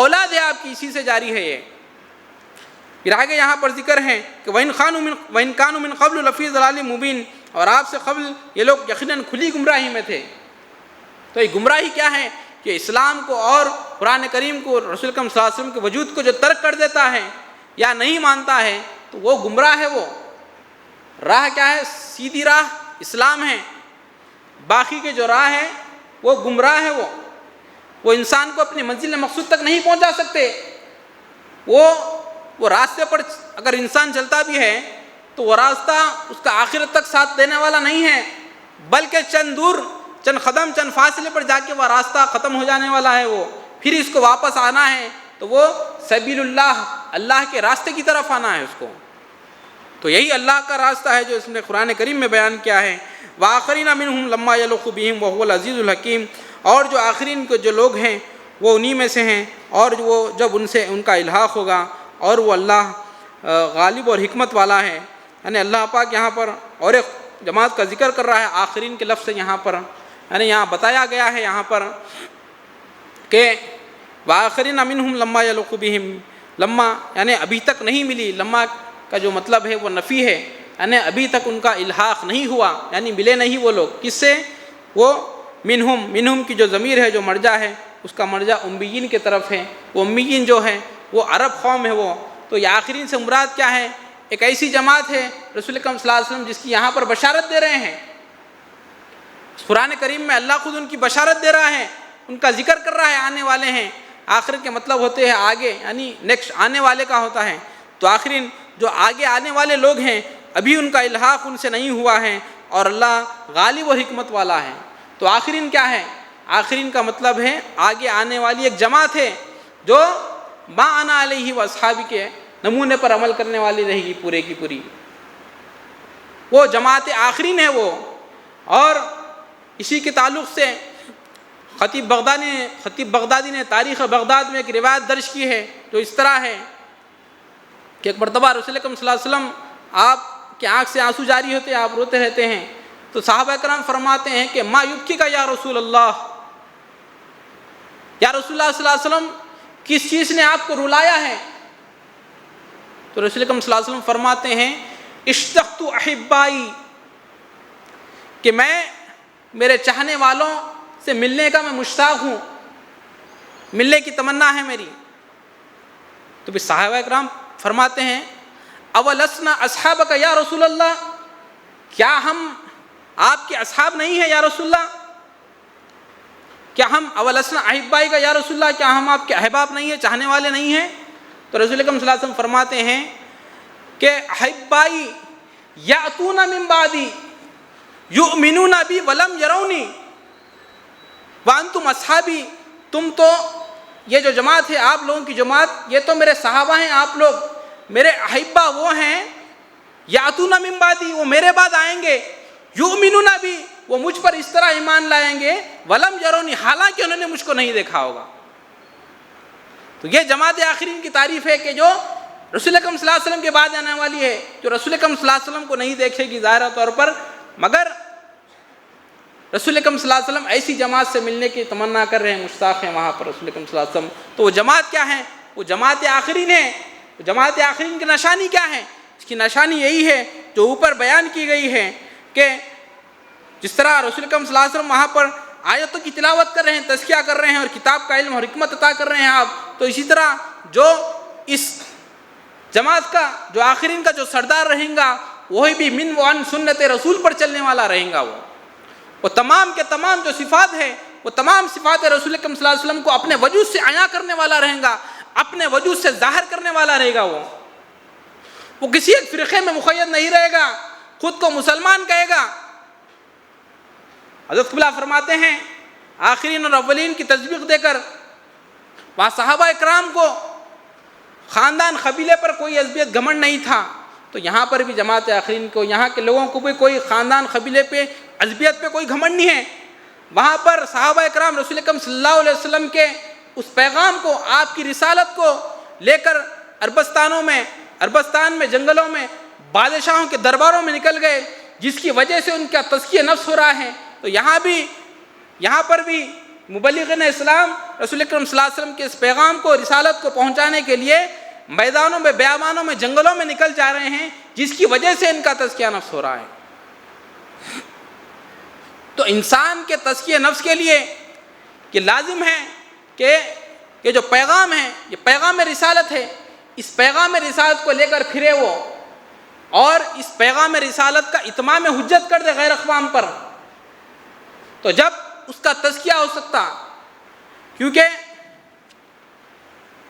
اولاد ہے آپ کی، اسی سے جاری ہے یہ۔ پھر آگے یہاں پر ذکر ہے کہ وَإِن كَانُوا مِن قَبْلُ لَفِي ضَلَالٍ مُبِينٍ، اور آپ سے قبل یہ لوگ یقیناً کھلی گمراہی میں تھے۔ تو یہ گمراہی کیا ہے کہ اسلام کو اور قرآن کریم کو، رسول اکرم صلی اللہ علیہ وسلم کے وجود کو جو ترک کر دیتا ہے یا نہیں مانتا ہے تو وہ گمراہ ہے۔ وہ راہ کیا ہے؟ سیدھی راہ اسلام ہے، باقی کے جو راہ ہے وہ گمراہ ہے۔ وہ انسان کو اپنی منزل مقصود تک نہیں پہنچا سکتے۔ وہ راستے پر اگر انسان چلتا بھی ہے تو وہ راستہ اس کا آخرت تک ساتھ دینے والا نہیں ہے، بلکہ چند دور، چند قدم، چند فاصلے پر جا کے وہ راستہ ختم ہو جانے والا ہے۔ وہ پھر اس کو واپس آنا ہے تو وہ سبیل اللہ، اللہ کے راستے کی طرف آنا ہے اس کو۔ تو یہی اللہ کا راستہ ہے جو اس نے قرآن کریم میں بیان کیا ہے۔ وَآخَرِينَ مِنْهُمْ لَمَّا يَلُقُ بِهِمْ وَهُوَ الْعَزِيزُ الْحَكِيمُ، اور جو آخرین کے جو لوگ ہیں وہ انہی میں سے ہیں، اور وہ جب ان سے ان کا الحاق ہوگا، اور وہ اللہ غالب اور حکمت والا ہے۔ یعنی اللہ پاک یہاں پر اور ایک جماعت کا ذکر کر رہا ہے آخرین کے لفظ سے، یہاں پر یعنی یہاں بتایا گیا ہے یہاں پر کہ وَآخَرِينَ مِنْهُمْ لَمَّا يَلُقُ بِهِمْ، لما یعنی ابھی تک نہیں ملی، لما کا جو مطلب ہے وہ نفی ہے، یعنی ابھی تک ان کا الحاق نہیں ہوا، یعنی ملے نہیں وہ لوگ۔ کس سے؟ وہ منہم کی جو ضمیر ہے، جو مرجع ہے، اس کا مرجع امیین کی طرف ہے۔ وہ امیین جو ہے وہ عرب قوم ہے۔ وہ تو یہ آخرین سے مراد کیا ہے؟ ایک ایسی جماعت ہے رسول اکرم صلی اللہ علیہ وسلم جس کی یہاں پر بشارت دے رہے ہیں۔ قرآن کریم میں اللہ خود ان کی بشارت دے رہا ہے، ان کا ذکر کر رہا ہے، آنے والے ہیں۔ آخرت کے مطلب ہوتے ہیں آگے، یعنی نیکسٹ، آنے والے کا ہوتا ہے۔ تو آخرین جو آگے آنے والے لوگ ہیں، ابھی ان کا الحاق ان سے نہیں ہوا ہے، اور اللہ غالب و حکمت والا ہے۔ تو آخرین کیا ہے؟ آخرین کا مطلب ہے آگے آنے والی ایک جماعت ہے جو ما انا علیہ و اصحابی کے نمونے پر عمل کرنے والی رہے گی پورے کی پوری۔ وہ جماعت آخرین ہے وہ۔ اور اسی کے تعلق سے خطیب بغدادی نے تاریخ بغداد میں ایک روایت درج کی ہے جو اس طرح ہے کہ ایک مرتبہ رسول اکرم صلی اللہ علیہ وسلم، آپ کی آنکھ سے آنسو جاری ہوتے ہیں، آپ روتے رہتے ہیں، تو صحابہ کرام فرماتے ہیں کہ ما یبکی کا یا رسول اللہ، یا رسول اللہ صلی اللہ علیہ وسلم کس چیز نے آپ کو رلایا ہے؟ تو رسول اکرم صلی اللہ علیہ وسلم فرماتے ہیں اشتقت احبائی، کہ میں میرے چاہنے والوں سے ملنے کا میں مشتاق ہوں، ملنے کی تمنا ہے میری۔ تو پھر صحابہ کرام فرماتے ہیں اولسنا اصحابک یا رسول اللہ، کیا ہم آپ کے اصحاب نہیں ہیں یا رسول اللہ؟ کیا ہم اولسنا احبائی کا یا رسول اللہ، کیا ہم آپ کے احباب نہیں ہیں، چاہنے والے نہیں ہیں؟ تو رسول اکرم صلی اللہ علیہ وسلم فرماتے ہیں کہ احبائی یاتون من بعدی یؤمنون بی ولم یرونی وانتم اصحابی، تم تو یہ جو جماعت ہے آپ لوگوں کی جماعت، یہ تو میرے صحابہ ہیں، آپ لوگ میرے احبا وہ ہیں، یاتون من بعدی، وہ میرے بعد آئیں گے، یؤمنون بی، وہ مجھ پر اس طرح ایمان لائیں گے، ولم یرونی، حالانکہ انہوں نے مجھ کو نہیں دیکھا ہوگا۔ تو یہ جماعت آخرین کی تعریف ہے کہ جو رسول اکرم صلی اللہ علیہ وسلم کے بعد آنے والی ہے، جو رسول اکرم صلی اللہ علیہ وسلم کو نہیں دیکھے گی ظاہرہ طور پر، مگر رسول اکرم صلی اللہ علیہ وسلم ایسی جماعت سے ملنے کی تمنا کر رہے ہیں، مشتاق ہیں وہاں پر رسول اکرم صلی اللہ علیہ وسلم۔ تو وہ جماعت کیا ہے؟ وہ جماعت آخرین ہے۔ جماعت آخرین کی نشانی کیا ہے؟ اس کی نشانی یہی ہے جو اوپر بیان کی گئی ہے کہ جس طرح رسول اکرم صلی اللہ علیہ وسلم وہاں پر آیتوں کی تلاوت کر رہے ہیں، تزکیہ کر رہے ہیں اور کتاب کا علم اور حکمت عطا کر رہے ہیں آپ، تو اسی طرح جو اس جماعت کا جو آخرین کا جو سردار رہیں گا وہی بھی من و عن سنت رسول پر چلنے والا رہیں گا۔ وہ تمام کے تمام جو صفات ہے وہ تمام صفات رسول اکرم صلی اللہ علیہ وسلم کو اپنے وجود سے عیاں کرنے والا رہے گا، اپنے وجود سے ظاہر کرنے والا رہے گا۔ وہ کسی ایک فرقے میں مقید نہیں رہے گا، خود کو مسلمان کہے گا۔ حضرت قبلہ فرماتے ہیں آخرین اور اولین کی تصدیق دے کر وہاں صحابہ اکرام کو خاندان قبیلے پر کوئی عصبیت گھمنڈ نہیں تھا، تو یہاں پر بھی جماعت آخرین کو، یہاں کے لوگوں کو بھی کوئی خاندان قبیلے پہ عصبیت پہ کوئی گھمنڈ نہیں ہے۔ وہاں پر صحابہ اکرام رسول اکرم صلی اللہ علیہ وسلم کے اس پیغام کو، آپ کی رسالت کو لے کر عربستان میں جنگلوں میں بادشاہوں کے درباروں میں نکل گئے، جس کی وجہ سے ان کا تزکیہ نفس ہو رہا ہے۔ تو یہاں پر بھی مبلغین اسلام رسول اکرم صلی اللہ علیہ وسلم کے اس پیغام کو، رسالت کو پہنچانے کے لیے میدانوں میں، بیابانوں میں، جنگلوں میں نکل جا رہے ہیں، جس کی وجہ سے ان کا تزکیہ نفس ہو رہا ہے۔ تو انسان کے تزکیہ نفس کے لیے یہ لازم ہے کہ یہ جو پیغام ہے، یہ پیغام رسالت ہے، اس پیغام رسالت کو لے کر پھرے وہ، اور اس پیغام رسالت کا اتمام حجت کر دے غیر اقوام پر، تو جب اس کا تزکیہ ہو سکتا۔ کیونکہ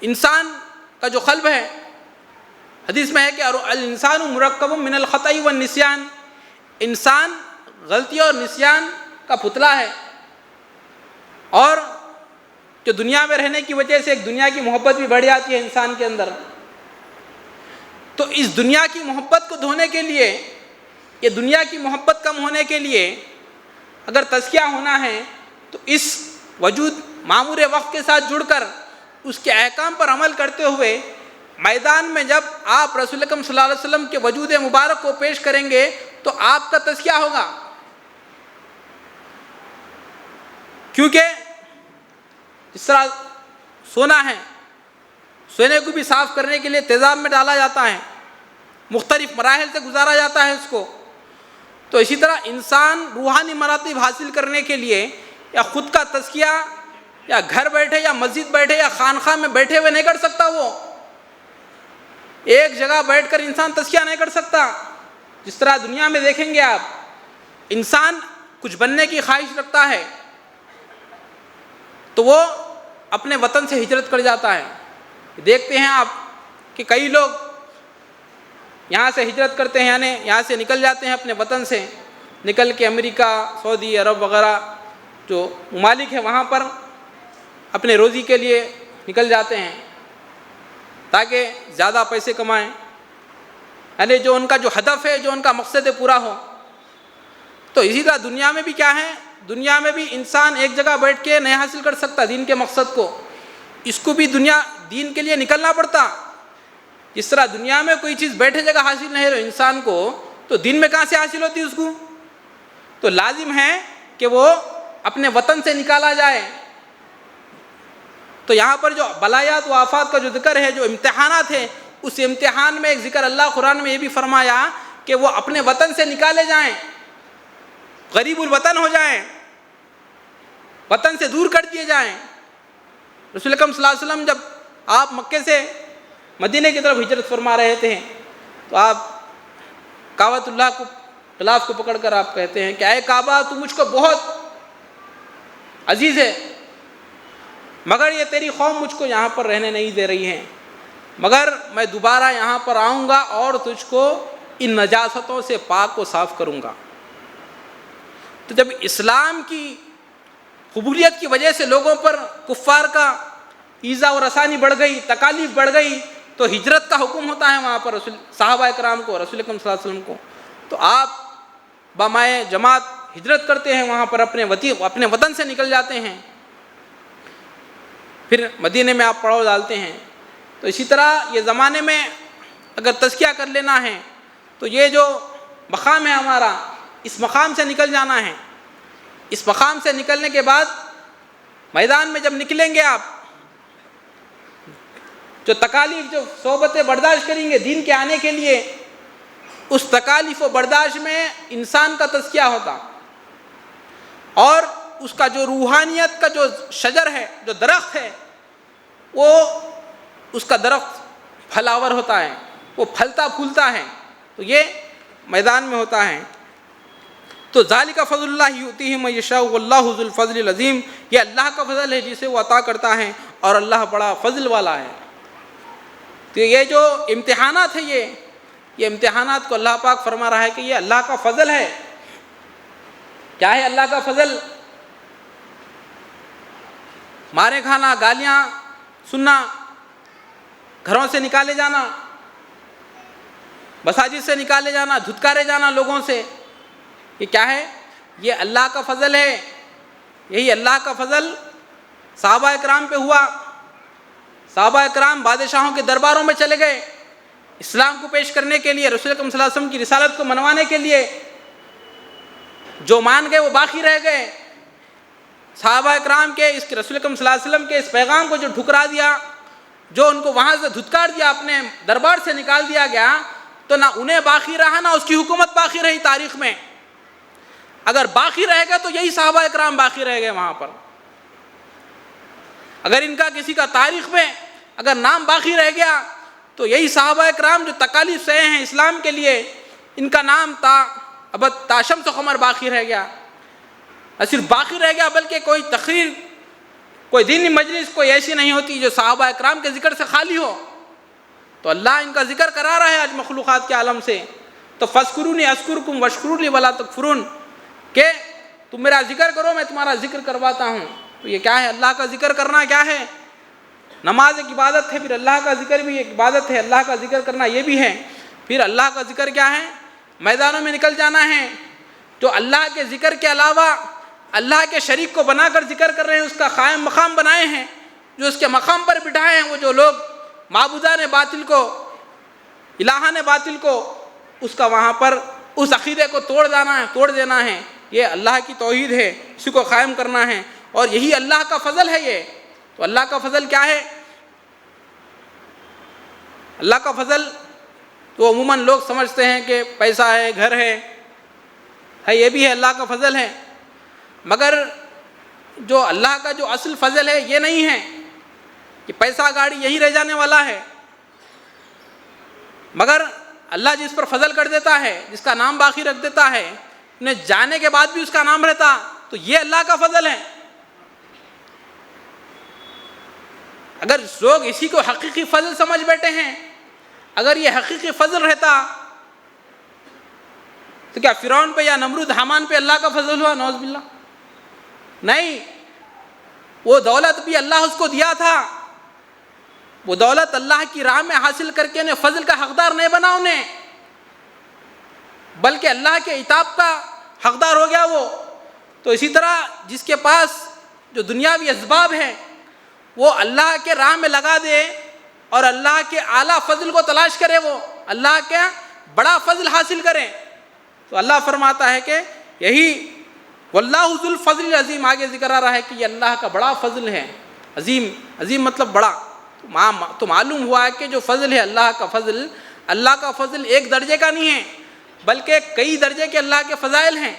انسان کا جو قلب ہے، حدیث میں ہے کہ الانسان مرکب من الخطأ والنسیان، انسان غلطی اور نسیان کا پتلا ہے، اور جو دنیا میں رہنے کی وجہ سے ایک دنیا کی محبت بھی بڑھ جاتی ہے انسان کے اندر۔ تو اس دنیا کی محبت کو دھونے کے لیے، یہ دنیا کی محبت کم ہونے کے لیے اگر تزکیہ ہونا ہے تو اس وجود معمور وقت کے ساتھ جڑ کر اس کے احکام پر عمل کرتے ہوئے میدان میں جب آپ رسول اکرم صلی اللہ علیہ وسلم کے وجود مبارک کو پیش کریں گے تو آپ کا تزکیہ ہوگا۔ کیونکہ جس طرح سونا ہے، سونے کو بھی صاف کرنے کے لیے تیزاب میں ڈالا جاتا ہے، مختلف مراحل سے گزارا جاتا ہے اس کو، تو اسی طرح انسان روحانی مراتب حاصل کرنے کے لیے یا خود کا تزکیہ یا گھر بیٹھے یا مسجد بیٹھے یا خانقاہ میں بیٹھے ہوئے نہیں کر سکتا۔ وہ ایک جگہ بیٹھ کر انسان تزکیہ نہیں کر سکتا۔ جس طرح دنیا میں دیکھیں گے آپ، انسان کچھ بننے کی خواہش رکھتا ہے تو وہ اپنے وطن سے ہجرت کر جاتا ہے۔ دیکھتے ہیں آپ کہ کئی لوگ یہاں سے ہجرت کرتے ہیں، یعنی یہاں سے نکل جاتے ہیں اپنے وطن سے، نکل کے امریکہ، سعودی عرب وغیرہ جو ممالک ہیں وہاں پر اپنے روزی کے لیے نکل جاتے ہیں تاکہ زیادہ پیسے کمائیں، یعنی جو ان کا جو ہدف ہے، جو ان کا مقصد ہے، پورا ہو۔ تو اسی طرح دنیا میں بھی کیا ہے، دنیا میں بھی انسان ایک جگہ بیٹھ کے نہیں حاصل کر سکتا دین کے مقصد کو، اس کو بھی دین کے لیے نکلنا پڑتا۔ جس طرح دنیا میں کوئی چیز بیٹھے جگہ حاصل نہیں ہو انسان کو، تو دین میں کہاں سے حاصل ہوتی اس کو؟ تو لازم ہے کہ وہ اپنے وطن سے نکالا جائے۔ تو یہاں پر جو بلایات و آفات کا جو ذکر ہے، جو امتحانات ہیں، اس امتحان میں ایک ذکر اللہ قرآن میں یہ بھی فرمایا کہ وہ اپنے وطن سے نکالے جائیں، غریب الوطن ہو جائیں، وطن سے دور کر دیے جائیں۔ رسول اکرم صلی اللہ علیہ وسلم جب آپ مکے سے مدینہ کی طرف ہجرت فرما رہے تھے تو آپ کعبۃ اللہ کو، غلاف کو پکڑ کر آپ کہتے ہیں کہ اے کعبہ، تو مجھ کو بہت عزیز ہے، مگر یہ تیری قوم مجھ کو یہاں پر رہنے نہیں دے رہی ہے، مگر میں دوبارہ یہاں پر آؤں گا اور تجھ کو ان نجاستوں سے پاک و صاف کروں گا۔ تو جب اسلام کی قبولیت کی وجہ سے لوگوں پر کفار کا ایذا و رسانی بڑھ گئی، تکالیف بڑھ گئی، تو ہجرت کا حکم ہوتا ہے وہاں پر صحابہ اکرام کو، رسول اکرم صلی اللہ علیہ وسلم کو۔ تو آپ بامائے جماعت ہجرت کرتے ہیں، وہاں پر اپنے وطن سے نکل جاتے ہیں، پھر مدینے میں آپ پڑاؤ ڈالتے ہیں۔ تو اسی طرح یہ زمانے میں اگر تزکیہ کر لینا ہے تو یہ جو مقام ہے ہمارا، اس مقام سے نکل جانا ہے۔ اس مقام سے نکلنے کے بعد میدان میں جب نکلیں گے آپ، جو تکالیف، جو صحبتیں برداشت کریں گے دین کے آنے کے لیے، اس تکالیف و برداشت میں انسان کا تزکیہ ہوتا، اور اس کا جو روحانیت کا جو شجر ہے، جو درخت ہے، وہ اس کا درخت پھلاور ہوتا ہے، وہ پھلتا پھولتا ہے، تو یہ میدان میں ہوتا ہے۔ تو ذالک فضل اللہ یؤتیہ من یشاء واللہ ذو الفضل العظیم، یہ اللہ کا فضل ہے جسے وہ عطا کرتا ہے، اور اللہ بڑا فضل والا ہے۔ تو یہ جو امتحانات ہیں، یہ امتحانات کو اللہ پاک فرما رہا ہے کہ یہ اللہ کا فضل ہے۔ کیا ہے اللہ کا فضل؟ مارے کھانا، گالیاں سننا، گھروں سے نکالے جانا، مساجد سے نکالے جانا، دھتکارے جانا لوگوں سے، یہ کیا ہے؟ یہ اللہ کا فضل ہے۔ یہی اللہ کا فضل صحابہ اکرام پہ ہوا۔ صحابہ اکرام بادشاہوں کے درباروں میں چلے گئے اسلام کو پیش کرنے کے لیے، رسول اکرم صلی اللہ علیہ وسلم کی رسالت کو منوانے کے لیے۔ جو مان گئے وہ باقی رہ گئے۔ صحابہ اکرام کے اس رسول اکرم صلی اللہ علیہ وسلم کے اس پیغام کو جو ٹھکرا دیا، جو ان کو وہاں سے دھتکار دیا، اپنے دربار سے نکال دیا گیا، تو نہ انہیں باقی رہا، نہ اس کی حکومت باقی رہی تاریخ میں۔ اگر باقی رہ گئے تو یہی صحابہ اکرام باقی رہ گئے وہاں پر۔ اگر ان کا کسی کا تاریخ میں اگر نام باقی رہ گیا تو یہی صحابہ اکرام جو تکالیف سہے ہیں اسلام کے لیے، ان کا نام تا ابد تا شمس و قمر باقی رہ گیا۔ نہ صرف باقی رہ گیا بلکہ کوئی تقریر، کوئی دینی مجلس کوئی ایسی نہیں ہوتی جو صحابہ اکرام کے ذکر سے خالی ہو۔ تو اللہ ان کا ذکر کرا رہا ہے آج مخلوقات کے عالم سے۔ تو فاذکرونی اذکرکم واشکروا لی ولا تکفرون، کہ تم میرا ذکر کرو میں تمہارا ذکر کرواتا ہوں۔ تو یہ کیا ہے؟ اللہ کا ذکر کرنا کیا ہے؟ نماز ایک عبادت ہے، پھر اللہ کا ذکر بھی ایک عبادت ہے، اللہ کا ذکر کرنا یہ بھی ہے۔ پھر اللہ کا ذکر کیا ہے؟ میدانوں میں نکل جانا ہے۔ جو اللہ کے ذکر کے علاوہ اللہ کے شریک کو بنا کر ذکر کر رہے ہیں، اس کا قائم مقام بنائے ہیں، جو اس کے مقام پر بٹھائے ہیں، وہ جو لوگ معبودان باطل کو، الہان باطل کو، اس کا وہاں پر اس عقیدے کو توڑ دینا ہے۔ یہ اللہ کی توحید ہے، اسی کو قائم کرنا ہے، اور یہی اللہ کا فضل ہے۔ یہ تو اللہ کا فضل کیا ہے؟ اللہ کا فضل تو عموماً لوگ سمجھتے ہیں کہ پیسہ ہے، گھر ہے، یہ بھی ہے، اللہ کا فضل ہے۔ مگر جو اللہ کا جو اصل فضل ہے یہ نہیں ہے کہ پیسہ گاڑی یہی رہ جانے والا ہے، مگر اللہ جس پر فضل کر دیتا ہے، جس کا نام باقی رکھ دیتا ہے، انہیں جانے کے بعد بھی اس کا نام رہتا، تو یہ اللہ کا فضل ہے۔ اگر لوگ اسی کو حقیقی فضل سمجھ بیٹھے ہیں، اگر یہ حقیقی فضل رہتا تو کیا فرعون پہ یا نمرود حامان پہ اللہ کا فضل ہوا؟ نعوذ باللہ، نہیں۔ وہ دولت بھی اللہ اس کو دیا تھا، وہ دولت اللہ کی راہ میں حاصل کر کے انہیں فضل کا حقدار نہیں بنا انہیں، بلکہ اللہ کے عتاب کا حقدار ہو گیا وہ۔ تو اسی طرح جس کے پاس جو دنیاوی اسباب ہیں وہ اللہ کے راہ میں لگا دے اور اللہ کے اعلیٰ فضل کو تلاش کرے، وہ اللہ کے بڑا فضل حاصل کرے، تو اللہ فرماتا ہے کہ یہی واللہ ذو الفضل العظیم، آگے ذکر آ رہا ہے کہ یہ اللہ کا بڑا فضل ہے۔ عظیم مطلب بڑا۔ تو معلوم ہوا ہے کہ جو فضل ہے اللہ کا فضل ایک درجے کا نہیں ہے، بلکہ کئی درجے کے اللہ کے فضائل ہیں،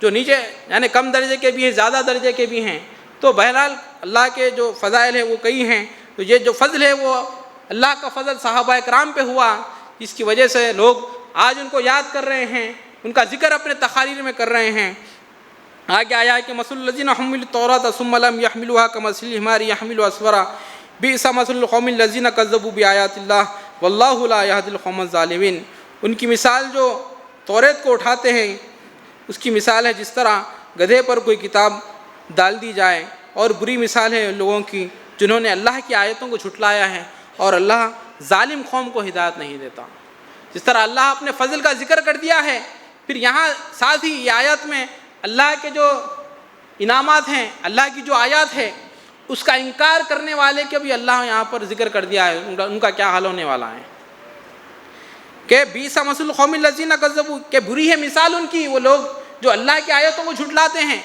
جو نیچے یعنی کم درجے کے بھی ہیں، زیادہ درجے کے بھی ہیں۔ تو بہرحال اللہ کے جو فضائل ہیں وہ کئی ہیں۔ تو یہ جو فضل ہے وہ اللہ کا فضل صحابہ اکرام پہ ہوا، جس کی وجہ سے لوگ آج ان کو یاد کر رہے ہیں، ان کا ذکر اپنے تقاریر میں کر رہے ہیں۔ آگے آیا ہے کہ مثل الذین حملوا التوراۃ ثم لم یحملوها کمثل الحمار یحمل اسفارا بئس مثل القوم الذین کذبوا بآیات اللہ واللہ لا یہدی القوم الظالمین۔ ان کی مثال جو توریت کو اٹھاتے ہیں اس کی مثال ہے جس طرح گدھے پر کوئی کتاب ڈال دی جائے، اور بری مثال ہے ان لوگوں کی جنہوں نے اللہ کی آیتوں کو جھٹلایا ہے، اور اللہ ظالم قوم کو ہدایت نہیں دیتا۔ جس طرح اللہ اپنے فضل کا ذکر کر دیا ہے، پھر یہاں ساتھ ہی یہ آیت میں اللہ کے جو انعامات ہیں، اللہ کی جو آیات ہے، اس کا انکار کرنے والے کے بھی اللہ یہاں پر ذکر کر دیا ہے، ان کا کیا حال ہونے والا ہے۔ کہ بئس مثل القوم الذین کذبوا، کہ بری ہے مثال ان کی، وہ لوگ جو اللہ کی آیتوں کو جھٹلاتے ہیں،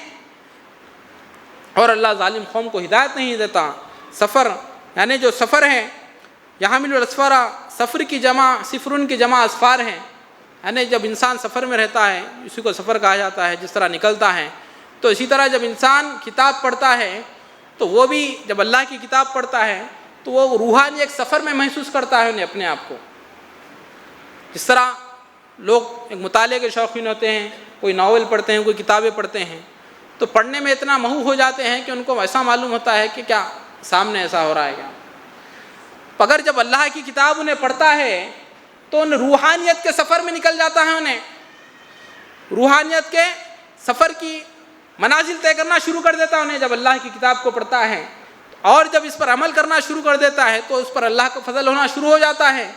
اور اللہ ظالم قوم کو ہدایت نہیں دیتا۔ سفر یعنی جو سفر ہے، یحمل الاسفارا، سفر کی جمع سفرن کی جمع اسفار ہے، یعنی جب انسان سفر میں رہتا ہے اسی کو سفر کہا جاتا ہے، جس طرح نکلتا ہے تو اسی طرح جب انسان کتاب پڑھتا ہے تو وہ بھی جب اللہ کی کتاب پڑھتا ہے تو وہ روحانی ایک سفر میں محسوس کرتا ہے انہیں اپنے آپ کو. جس طرح لوگ ایک مطالعے کے شوقین ہوتے ہیں، کوئی ناول پڑھتے ہیں، کوئی کتابیں پڑھتے ہیں، تو پڑھنے میں اتنا محو ہو جاتے ہیں کہ ان کو ایسا معلوم ہوتا ہے کہ کیا سامنے ایسا ہو رہا ہے کیا. اگر جب اللہ کی کتاب انہیں پڑھتا ہے تو ان روحانیت کے سفر میں نکل جاتا ہے، انہیں روحانیت کے سفر کی منازل طے کرنا شروع کر دیتا ہے انہیں جب اللہ کی کتاب کو پڑھتا ہے. اور جب اس پر عمل کرنا شروع کر دیتا ہے تو اس پر اللہ کا فضل ہونا شروع ہو جاتا ہے.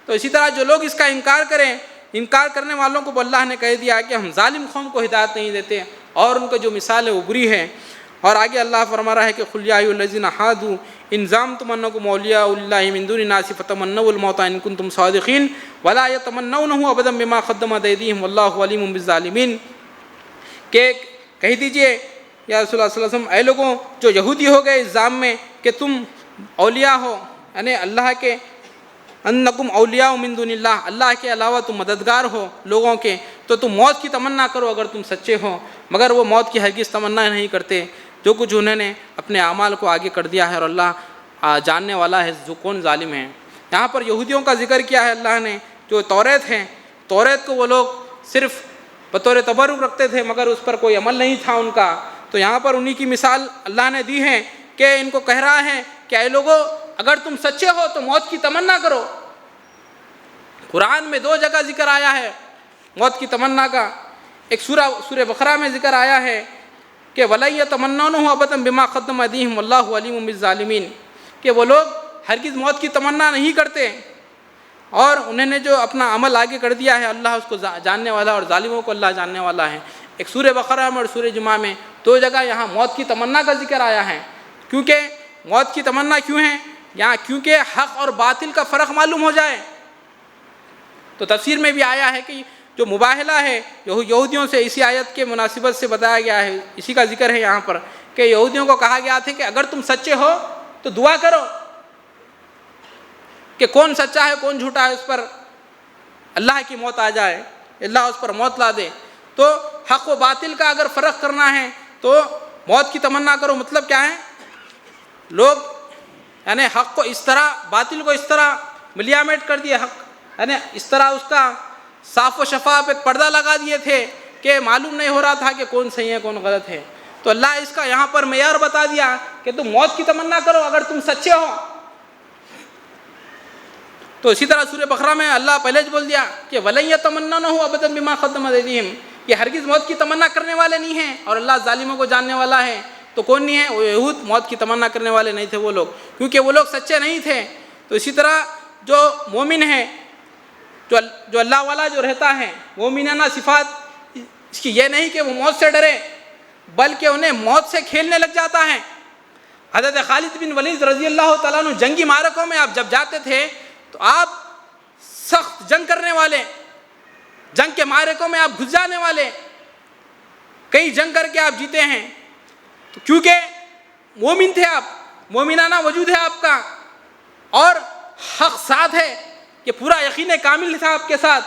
تو اسی طرح جو لوگ اس کا انکار کریں، انکار کرنے والوں کو اللہ نے کہہ دیا کہ ہم ظالم قوم کو ہدایت نہیں دیتے، اور ان کو جو مثال ہے وہ بری ہے. اور آگے اللہ فرما رہا ہے کہ قل یا ایھا الذین ھادوا ان زعمتم انکم اولیاء للہ من دون الناس فتمنوا الموت ان کنتم صادقین ولا یتمنونہ ابدا بما قدمت ایدیہم واللہ علیم بالظالمین. کہ کہہ دیجئے یا رسول اللہ صلی اللہ علیہ وسلم، اے لوگوں جو یہودی ہو گئے اس ظام میں کہ تم اولیاء ہو، یعنی اللہ کے، انکم اولیاء من دون اللہ، اللہ کے علاوہ تم مددگار ہو لوگوں کے، تو تم موت کی تمنا کرو اگر تم سچے ہو. مگر وہ موت کی ہرگز تمنا نہیں کرتے. جو کچھ انہوں نے اپنے اعمال کو آگے کر دیا ہے، اور اللہ جاننے والا ہے جو کون ظالم ہے. یہاں پر یہودیوں کا ذکر کیا ہے اللہ نے، جو توریت ہے، توریت کو وہ لوگ صرف بطور تبرک رکھتے تھے مگر اس پر کوئی عمل نہیں تھا ان کا. تو یہاں پر انہی کی مثال اللہ نے دی ہے کہ ان کو کہہ رہا ہے کہ اے لوگوں اگر تم سچے ہو تو موت کی تمنا کرو. قرآن میں 2 جگہ ذکر آیا ہے موت کی تمنا کا. ایک سورہ بقرہ میں ذکر آیا ہے کہ وَلَن يَتَمَنَّوْنَهُ أَبَدًا بِمَا قَدَّمَتْ أَيْدِيهِمْ وَاللَّهُ عَلِيمٌ بِالظَّالِمِينَ. کہ وہ لوگ ہرگز موت کی تمنا نہیں کرتے، اور انہوں نے جو اپنا عمل آگے کر دیا ہے اللہ اس کو جاننے والا، اور ظالموں کو اللہ جاننے والا ہے. ایک سورہ بقرہ میں اور سورہ جمعہ میں 2 جگہ یہاں موت کی تمنا کا ذکر آیا ہے. کیونکہ موت کی تمنا کیوں ہے یہاں؟ کیونکہ حق اور باطل کا فرق معلوم ہو جائے. تو تفسیر میں بھی آیا ہے کہ جو مباہلہ ہے یہودیوں سے اسی آیت کے مناسبت سے بتایا گیا ہے، اسی کا ذکر ہے یہاں پر، کہ یہودیوں کو کہا گیا تھا کہ اگر تم سچے ہو تو دعا کرو کہ کون سچا ہے کون جھوٹا ہے اس پر اللہ کی موت آ جائے، اللہ اس پر موت لا دے. تو حق و باطل کا اگر فرق کرنا ہے تو موت کی تمنا کرو. مطلب کیا ہے؟ لوگ یعنی حق کو اس طرح، باطل کو اس طرح ملیامٹ کر دیے، حق یعنی اس طرح اس کا صاف و شفاف ایک پردہ لگا دیے تھے کہ معلوم نہیں ہو رہا تھا کہ کون صحیح ہے کون غلط ہے. تو اللہ اس کا یہاں پر معیار بتا دیا کہ تم موت کی تمنا کرو اگر تم سچے ہو. تو اسی طرح سورہ بقرہ میں اللہ پہلے بول دیا کہ وَلَن يَتَمَنَّوْنَهُ أَبَدًا بِمَا قَدَّمَتْ أَيْدِيهِمْ. یہ ہرگز موت کی تمنا کرنے والے نہیں ہیں، اور اللہ ظالموں کو جاننے والا ہے. تو کون نہیں ہے؟ وہ یہود موت کی تمنا کرنے والے نہیں تھے وہ لوگ، کیونکہ وہ لوگ سچے نہیں تھے. تو اسی طرح جو مومن ہے، جو اللہ والا جو رہتا ہے، مومنانہ صفات اس کی یہ نہیں کہ وہ موت سے ڈرے، بلکہ انہیں موت سے کھیلنے لگ جاتا ہے. حضرت خالد بن ولید رضی اللہ تعالیٰ عنہ جنگی معرکوں میں آپ جب جاتے تھے تو آپ سخت جنگ کرنے والے، جنگ کے معرکوں میں آپ گھس جانے والے، کئی جنگ کر کے آپ جیتے ہیں. تو کیونکہ مومن تھے آپ، مومنانہ وجود ہے آپ کا، اور حق ساتھ ہے، یہ پورا یقین کامل تھا آپ کے ساتھ.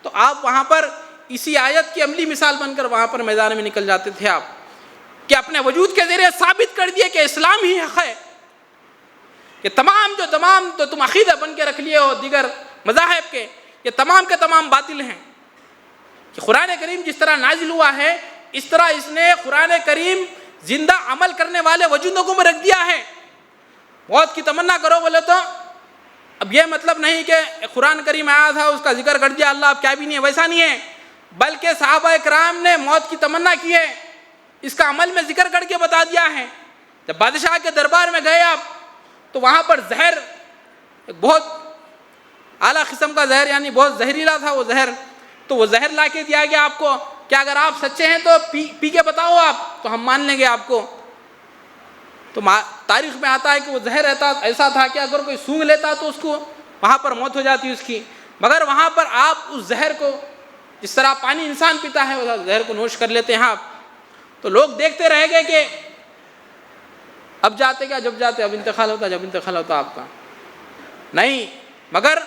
تو آپ وہاں پر اسی آیت کی عملی مثال بن کر وہاں پر میدان میں نکل جاتے تھے آپ، کہ اپنے وجود کے ذریعے ثابت کر دیے کہ اسلام ہی حق ہے، کہ تمام جو تم عقیدہ بن کے رکھ لیے ہو دیگر مذاہب کے، یہ تمام کے تمام باطل ہیں. کہ قرآن کریم جس طرح نازل ہوا ہے اس طرح اس نے قرآن کریم زندہ عمل کرنے والے وجودوں کو میں رکھ دیا ہے. موت کی تمنا کرو بولے تو اب یہ مطلب نہیں کہ قرآن کریم آیا تھا اس کا ذکر کر دیا اللہ اب کیا بھی نہیں ہے، ویسا نہیں ہے. بلکہ صحابہ کرام نے موت کی تمنا کی ہے، اس کا عمل میں ذکر کر کے بتا دیا ہے. جب بادشاہ کے دربار میں گئے آپ تو وہاں پر زہر، ایک بہت اعلیٰ قسم کا زہر، یعنی بہت زہریلا تھا وہ زہر، تو وہ زہر لا کے دیا گیا آپ کو کہ اگر آپ سچے ہیں تو پی کے بتاؤ آپ تو ہم مان لیں گے آپ کو. تو تاریخ میں آتا ہے کہ وہ زہر ایسا تھا کہ اگر کوئی سونگھ لیتا تو اس کو وہاں پر موت ہو جاتی اس کی. مگر وہاں پر آپ اس زہر کو، جس طرح پانی انسان پیتا ہے وہ زہر کو نوش کر لیتے ہیں آپ. تو لوگ دیکھتے رہ گئے کہ اب جاتے کیا، جب جاتے اب انتقال ہوتا آپ کا نہیں. مگر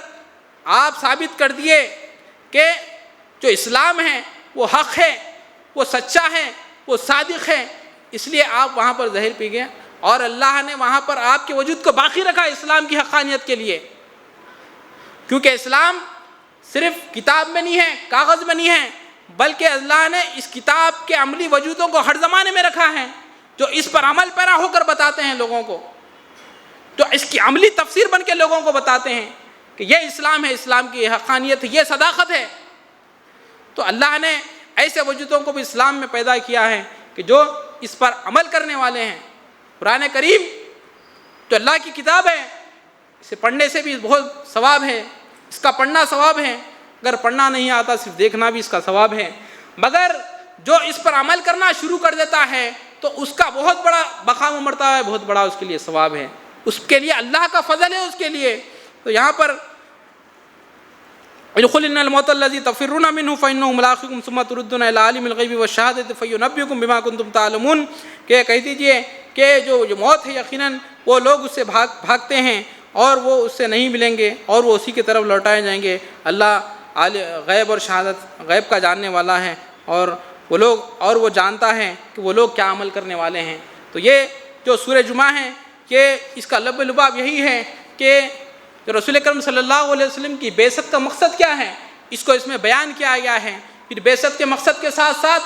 آپ ثابت کر دیے کہ جو اسلام ہے وہ حق ہے، وہ سچا ہے، وہ صادق ہے، اس لیے آپ وہاں پر زہر پی گئے، اور اللہ نے وہاں پر آپ کے وجود کو باقی رکھا اسلام کی حقانیت کے لیے، کیونکہ اسلام صرف کتاب میں نہیں ہے، کاغذ میں نہیں ہے، بلکہ اللہ نے اس کتاب کے عملی وجودوں کو ہر زمانے میں رکھا ہے، جو اس پر عمل پیرا ہو کر بتاتے ہیں لوگوں کو، جو اس کی عملی تفسیر بن کے لوگوں کو بتاتے ہیں کہ یہ اسلام ہے، اسلام کی حقانیت ہے، یہ صداقت ہے۔ تو اللہ نے ایسے وجودوں کو بھی اسلام میں پیدا کیا ہے کہ جو اس پر عمل کرنے والے ہیں۔ قرآن کریم جو اللہ کی کتاب ہے، اسے پڑھنے سے بھی بہت ثواب ہے، اس کا پڑھنا ثواب ہے، اگر پڑھنا نہیں آتا صرف دیکھنا بھی اس کا ثواب ہے، مگر جو اس پر عمل کرنا شروع کر دیتا ہے تو اس کا بہت بڑا مقام و مرتبہ ہے، بہت بڑا اس کے لیے ثواب ہے، اس کے لیے اللہ کا فضل ہے اس کے لیے۔ تو یہاں پر قُلْ الْمَوْتَ الَّذِي تَفِرُّونَ مِنْهُ فَإِنَّهُ مُلَاقِيكُمْ ثُمَّ تُرَدُّونَ إِلَىٰ عَالِمِ الْغَيْبِ وَالشَّهَادَةِ فَيُنَبِّئُكُم بِمَا كُنتُمْ تَعْلَمُونَ، کہ کہہ دیجئے کہ جو موت ہے یقیناً وہ لوگ اس سے بھاگتے ہیں اور وہ اس سے نہیں ملیں گے اور وہ اسی کی طرف لوٹائے جائیں گے۔ اللہ غیب اور شہادت، غیب کا جاننے والا ہے، اور وہ جانتا ہے کہ وہ لوگ کیا عمل کرنے والے ہیں۔ تو یہ جو سورہ جمعہ ہے، کہ اس کا لب لباب یہی ہے کہ جو رسول اکرم صلی اللہ علیہ وسلم کی بعثت کا مقصد کیا ہے، اس کو اس میں بیان کیا گیا ہے۔ پھر بعثت کے مقصد کے ساتھ ساتھ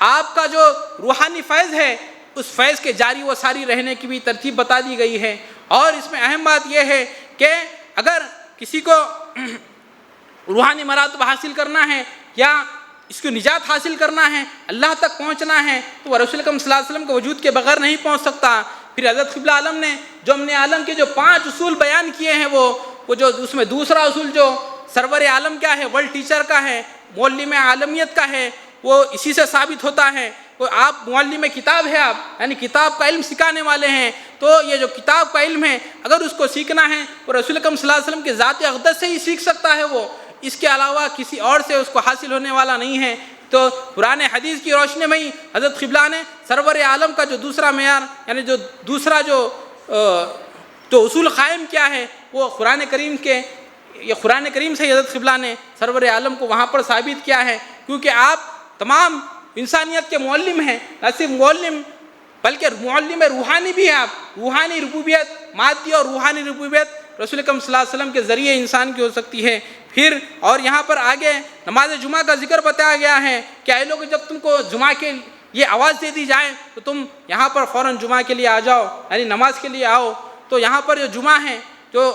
آپ کا جو روحانی فیض ہے، اس فیض کے جاری و ساری رہنے کی بھی ترتیب بتا دی گئی ہے۔ اور اس میں اہم بات یہ ہے کہ اگر کسی کو روحانی مراتب حاصل کرنا ہے یا اس کو نجات حاصل کرنا ہے، اللہ تک پہنچنا ہے، تو وہ رسول اکرم صلی اللہ علیہ وسلم کے وجود کے بغیر نہیں پہنچ سکتا۔ پھر حضرت قبلہ عالم نے جو امن عالم کے جو 5 اصول بیان کیے ہیں، وہ جو اس میں دوسرا اصول جو سرور عالم کا ہے، ورلڈ ٹیچر کا ہے، معلم عالمیت کا ہے، وہ اسی سے ثابت ہوتا ہے۔ وہ آپ معلم کتاب ہے، آپ یعنی کتاب کا علم سکھانے والے ہیں، تو یہ جو کتاب کا علم ہے اگر اس کو سیکھنا ہے وہ رسول اکرم صلی اللہ علیہ وسلم کے ذات اقدس سے ہی سیکھ سکتا ہے، وہ اس کے علاوہ کسی اور سے اس کو حاصل ہونے والا نہیں ہے۔ تو قرآن حدیث کی روشنی میں ہی حضرت قبلہ نے سرور عالم کا جو دوسرا معیار یعنی جو دوسرا جو اصول قائم کیا ہے، وہ قرآن کریم سے حضرت قبلہ نے سرور عالم کو وہاں پر ثابت کیا ہے، کیونکہ آپ تمام انسانیت کے معلم ہیں، نہ صرف معلم بلکہ معلم روحانی بھی ہیں۔ آپ روحانی ربوبیت، مادی اور روحانی ربوبیت رسول اکرم صلی اللہ علیہ وسلم کے ذریعے انسان کی ہو سکتی ہے۔ پھر اور یہاں پر آگے نماز جمعہ کا ذکر بتایا گیا ہے کہ اے لوگ، جب تم کو جمعہ کے یہ آواز دے دی جائے تو تم یہاں پر فوراً جمعہ کے لیے آ جاؤ، یعنی نماز کے لیے آؤ۔ تو یہاں پر جو جمعہ ہے، جو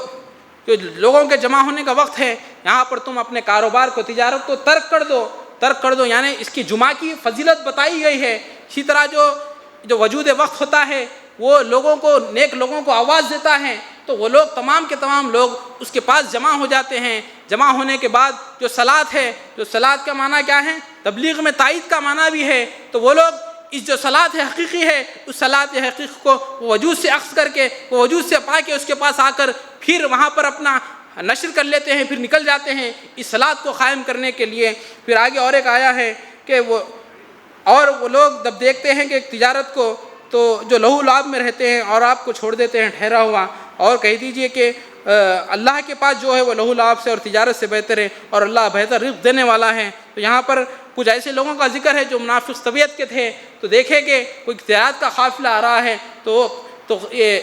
لوگوں کے جمع ہونے کا وقت ہے، یہاں پر تم اپنے کاروبار کو، تجارت کو ترک کر دو، یعنی اس کی جمعہ کی فضیلت بتائی گئی ہے۔ اسی طرح جو وجود وقت ہوتا ہے، وہ لوگوں کو، نیک لوگوں کو آواز دیتا ہے، تو وہ لوگ تمام کے تمام لوگ اس کے پاس جمع ہو جاتے ہیں۔ جمع ہونے کے بعد جو صلاۃ ہے، جو صلاۃ کا معنی کیا ہے، تبلیغ میں تائید کا معنی بھی ہے، تو وہ لوگ اس جو صلاۃ حقیقی ہے، اس صلاۃ حقیقی کو وجود سے اخذ کر کے، وہ وجود سے پا کے اس کے پاس آ کر پھر وہاں پر اپنا نشر کر لیتے ہیں، پھر نکل جاتے ہیں اس صلاۃ کو قائم کرنے کے لیے۔ پھر آگے اور ایک آیا ہے کہ وہ لوگ جب دیکھتے ہیں کہ ایک تجارت کو، تو جو لہو لعب میں رہتے ہیں اور آپ کو چھوڑ دیتے ہیں ٹھہرا ہوا، اور کہہ دیجئے کہ اللہ کے پاس جو ہے وہ لہو لعب سے اور تجارت سے بہتر ہے، اور اللہ بہتر رزق دینے والا ہے۔ تو یہاں پر کچھ ایسے لوگوں کا ذکر ہے جو منافق طبیعت کے تھے، تو دیکھے کہ کوئی تجارت کا قافلہ آ رہا ہے، تو یہ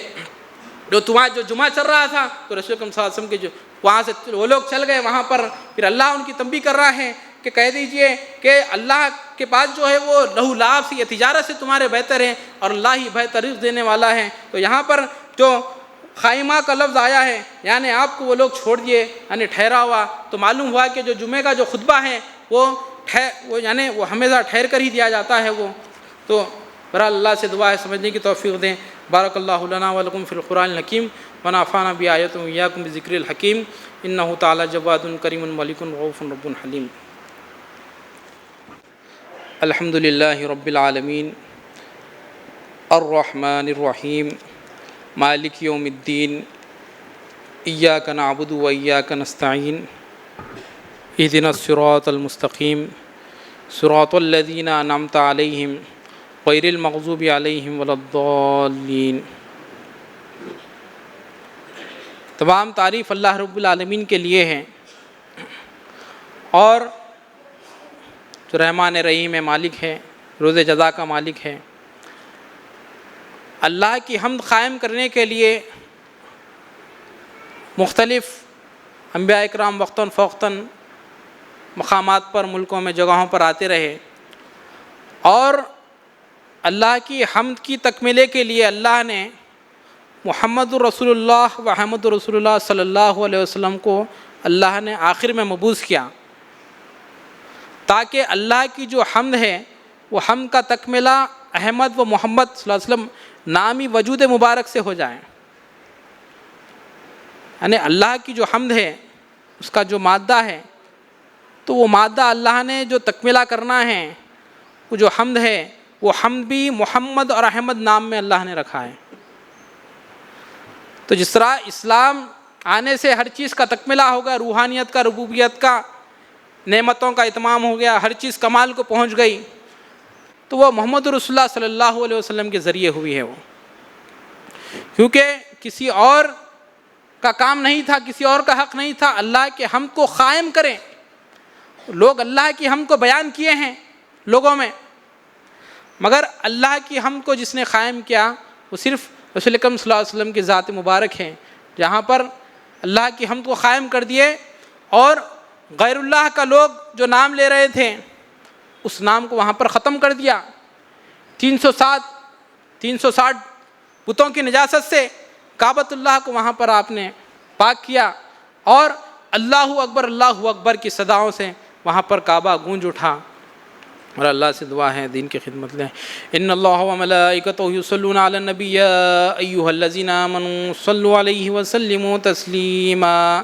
جو جمعہ چل رہا تھا، تو رسول اکرم صلی اللہ علیہ وسلم کے جو وہاں سے وہ لوگ چل گئے وہاں پر، پھر اللہ ان کی تنبیہ کر رہا ہے کہ کہہ دیجئے کہ اللہ کے پاس جو ہے وہ لہو لعب سے یا تجارت سے تمہارے بہتر ہے، اور اللہ ہی بہتر رزق دینے والا ہے۔ تو یہاں پر جو خائمہ کا لفظ آیا ہے، یعنی آپ کو وہ لوگ چھوڑ دیے، یعنی ٹھہرا ہوا، تو معلوم ہوا کہ جو جمعے کا جو خطبہ ہے وہ یعنی وہ ہمیشہ ٹھہر کر ہی دیا جاتا ہے۔ وہ تو برحال اللہ سے دعا ہے سمجھنے کی توفیق دیں۔ بارک اللہ لنا ولکم فی القرآن الحکیم ونفعنا بآیاتہ وإیاکم بذکر الحکیم، انہ تعالی جواد کریم ملک رؤوف رب حلیم۔ الحمد للہ رب العالمین الرحمن الرحیم مالک یوم الدین، ایاک نعبد و ایاک نستعین، اہدنا الصراط المستقیم، صراط الذین انعمت علیہم غیر المغضوب علیہم ولا الضالین۔ تمام تعریف اللہ رب العالمین کے لیے ہے، اور جو رحمان رحیم مالک ہے، روز جزا کا مالک ہے۔ اللہ کی حمد قائم کرنے کے لیے مختلف انبیاء اکرام وقتاً فوقتاً مقامات پر، ملکوں میں، جگہوں پر آتے رہے، اور اللہ کی حمد کی تکمیلے کے لیے اللہ نے محمد رسول اللہ محمد رسول اللہ صلی اللہ علیہ وسلم کو اللہ نے آخر میں مبعوث کیا، تاکہ اللہ کی جو حمد ہے وہ حمد کا تکملہ احمد و محمد صلی اللہ علیہ وسلم نامی وجود مبارک سے ہو جائے۔ یعنی اللہ کی جو حمد ہے اس کا جو مادہ ہے، تو وہ مادہ اللہ نے جو تکملہ کرنا ہے، وہ جو حمد ہے وہ حمد بھی محمد اور احمد نام میں اللہ نے رکھا ہے۔ تو جس طرح اسلام آنے سے ہر چیز کا تکملہ ہوگا، روحانیت کا، ربوبیت کا، نعمتوں کا اتمام ہو گیا، ہر چیز کمال کو پہنچ گئی، تو وہ محمد رسول اللہ صلی اللہ علیہ وسلم کے ذریعے ہوئی ہے وہ، کیونکہ کسی اور کا کام نہیں تھا، کسی اور کا حق نہیں تھا اللہ کے حمد کو قائم کریں۔ لوگ اللہ کی حمد کو بیان کیے ہیں لوگوں میں، مگر اللہ کی حمد کو جس نے قائم کیا وہ صرف رسول اکرم صلی اللہ علیہ وسلم کی ذات مبارک ہے، جہاں پر اللہ کی حمد کو قائم کر دیے، اور غیر اللہ کا لوگ جو نام لے رہے تھے اس نام کو وہاں پر ختم کر دیا۔ 360 بتوں کی نجاست سے کعبۃ اللہ کو وہاں پر آپ نے پاک کیا، اور اللہ اکبر کی صداؤں سے وہاں پر کعبہ گونج اٹھا۔ اور اللہ سے دعا ہے دین کی خدمت لیں۔ ان اللہ و ملائکتہ یصلون علی النبی یا ایھا الذین آمنوا صلوا علیہ وسلموا تسلیما۔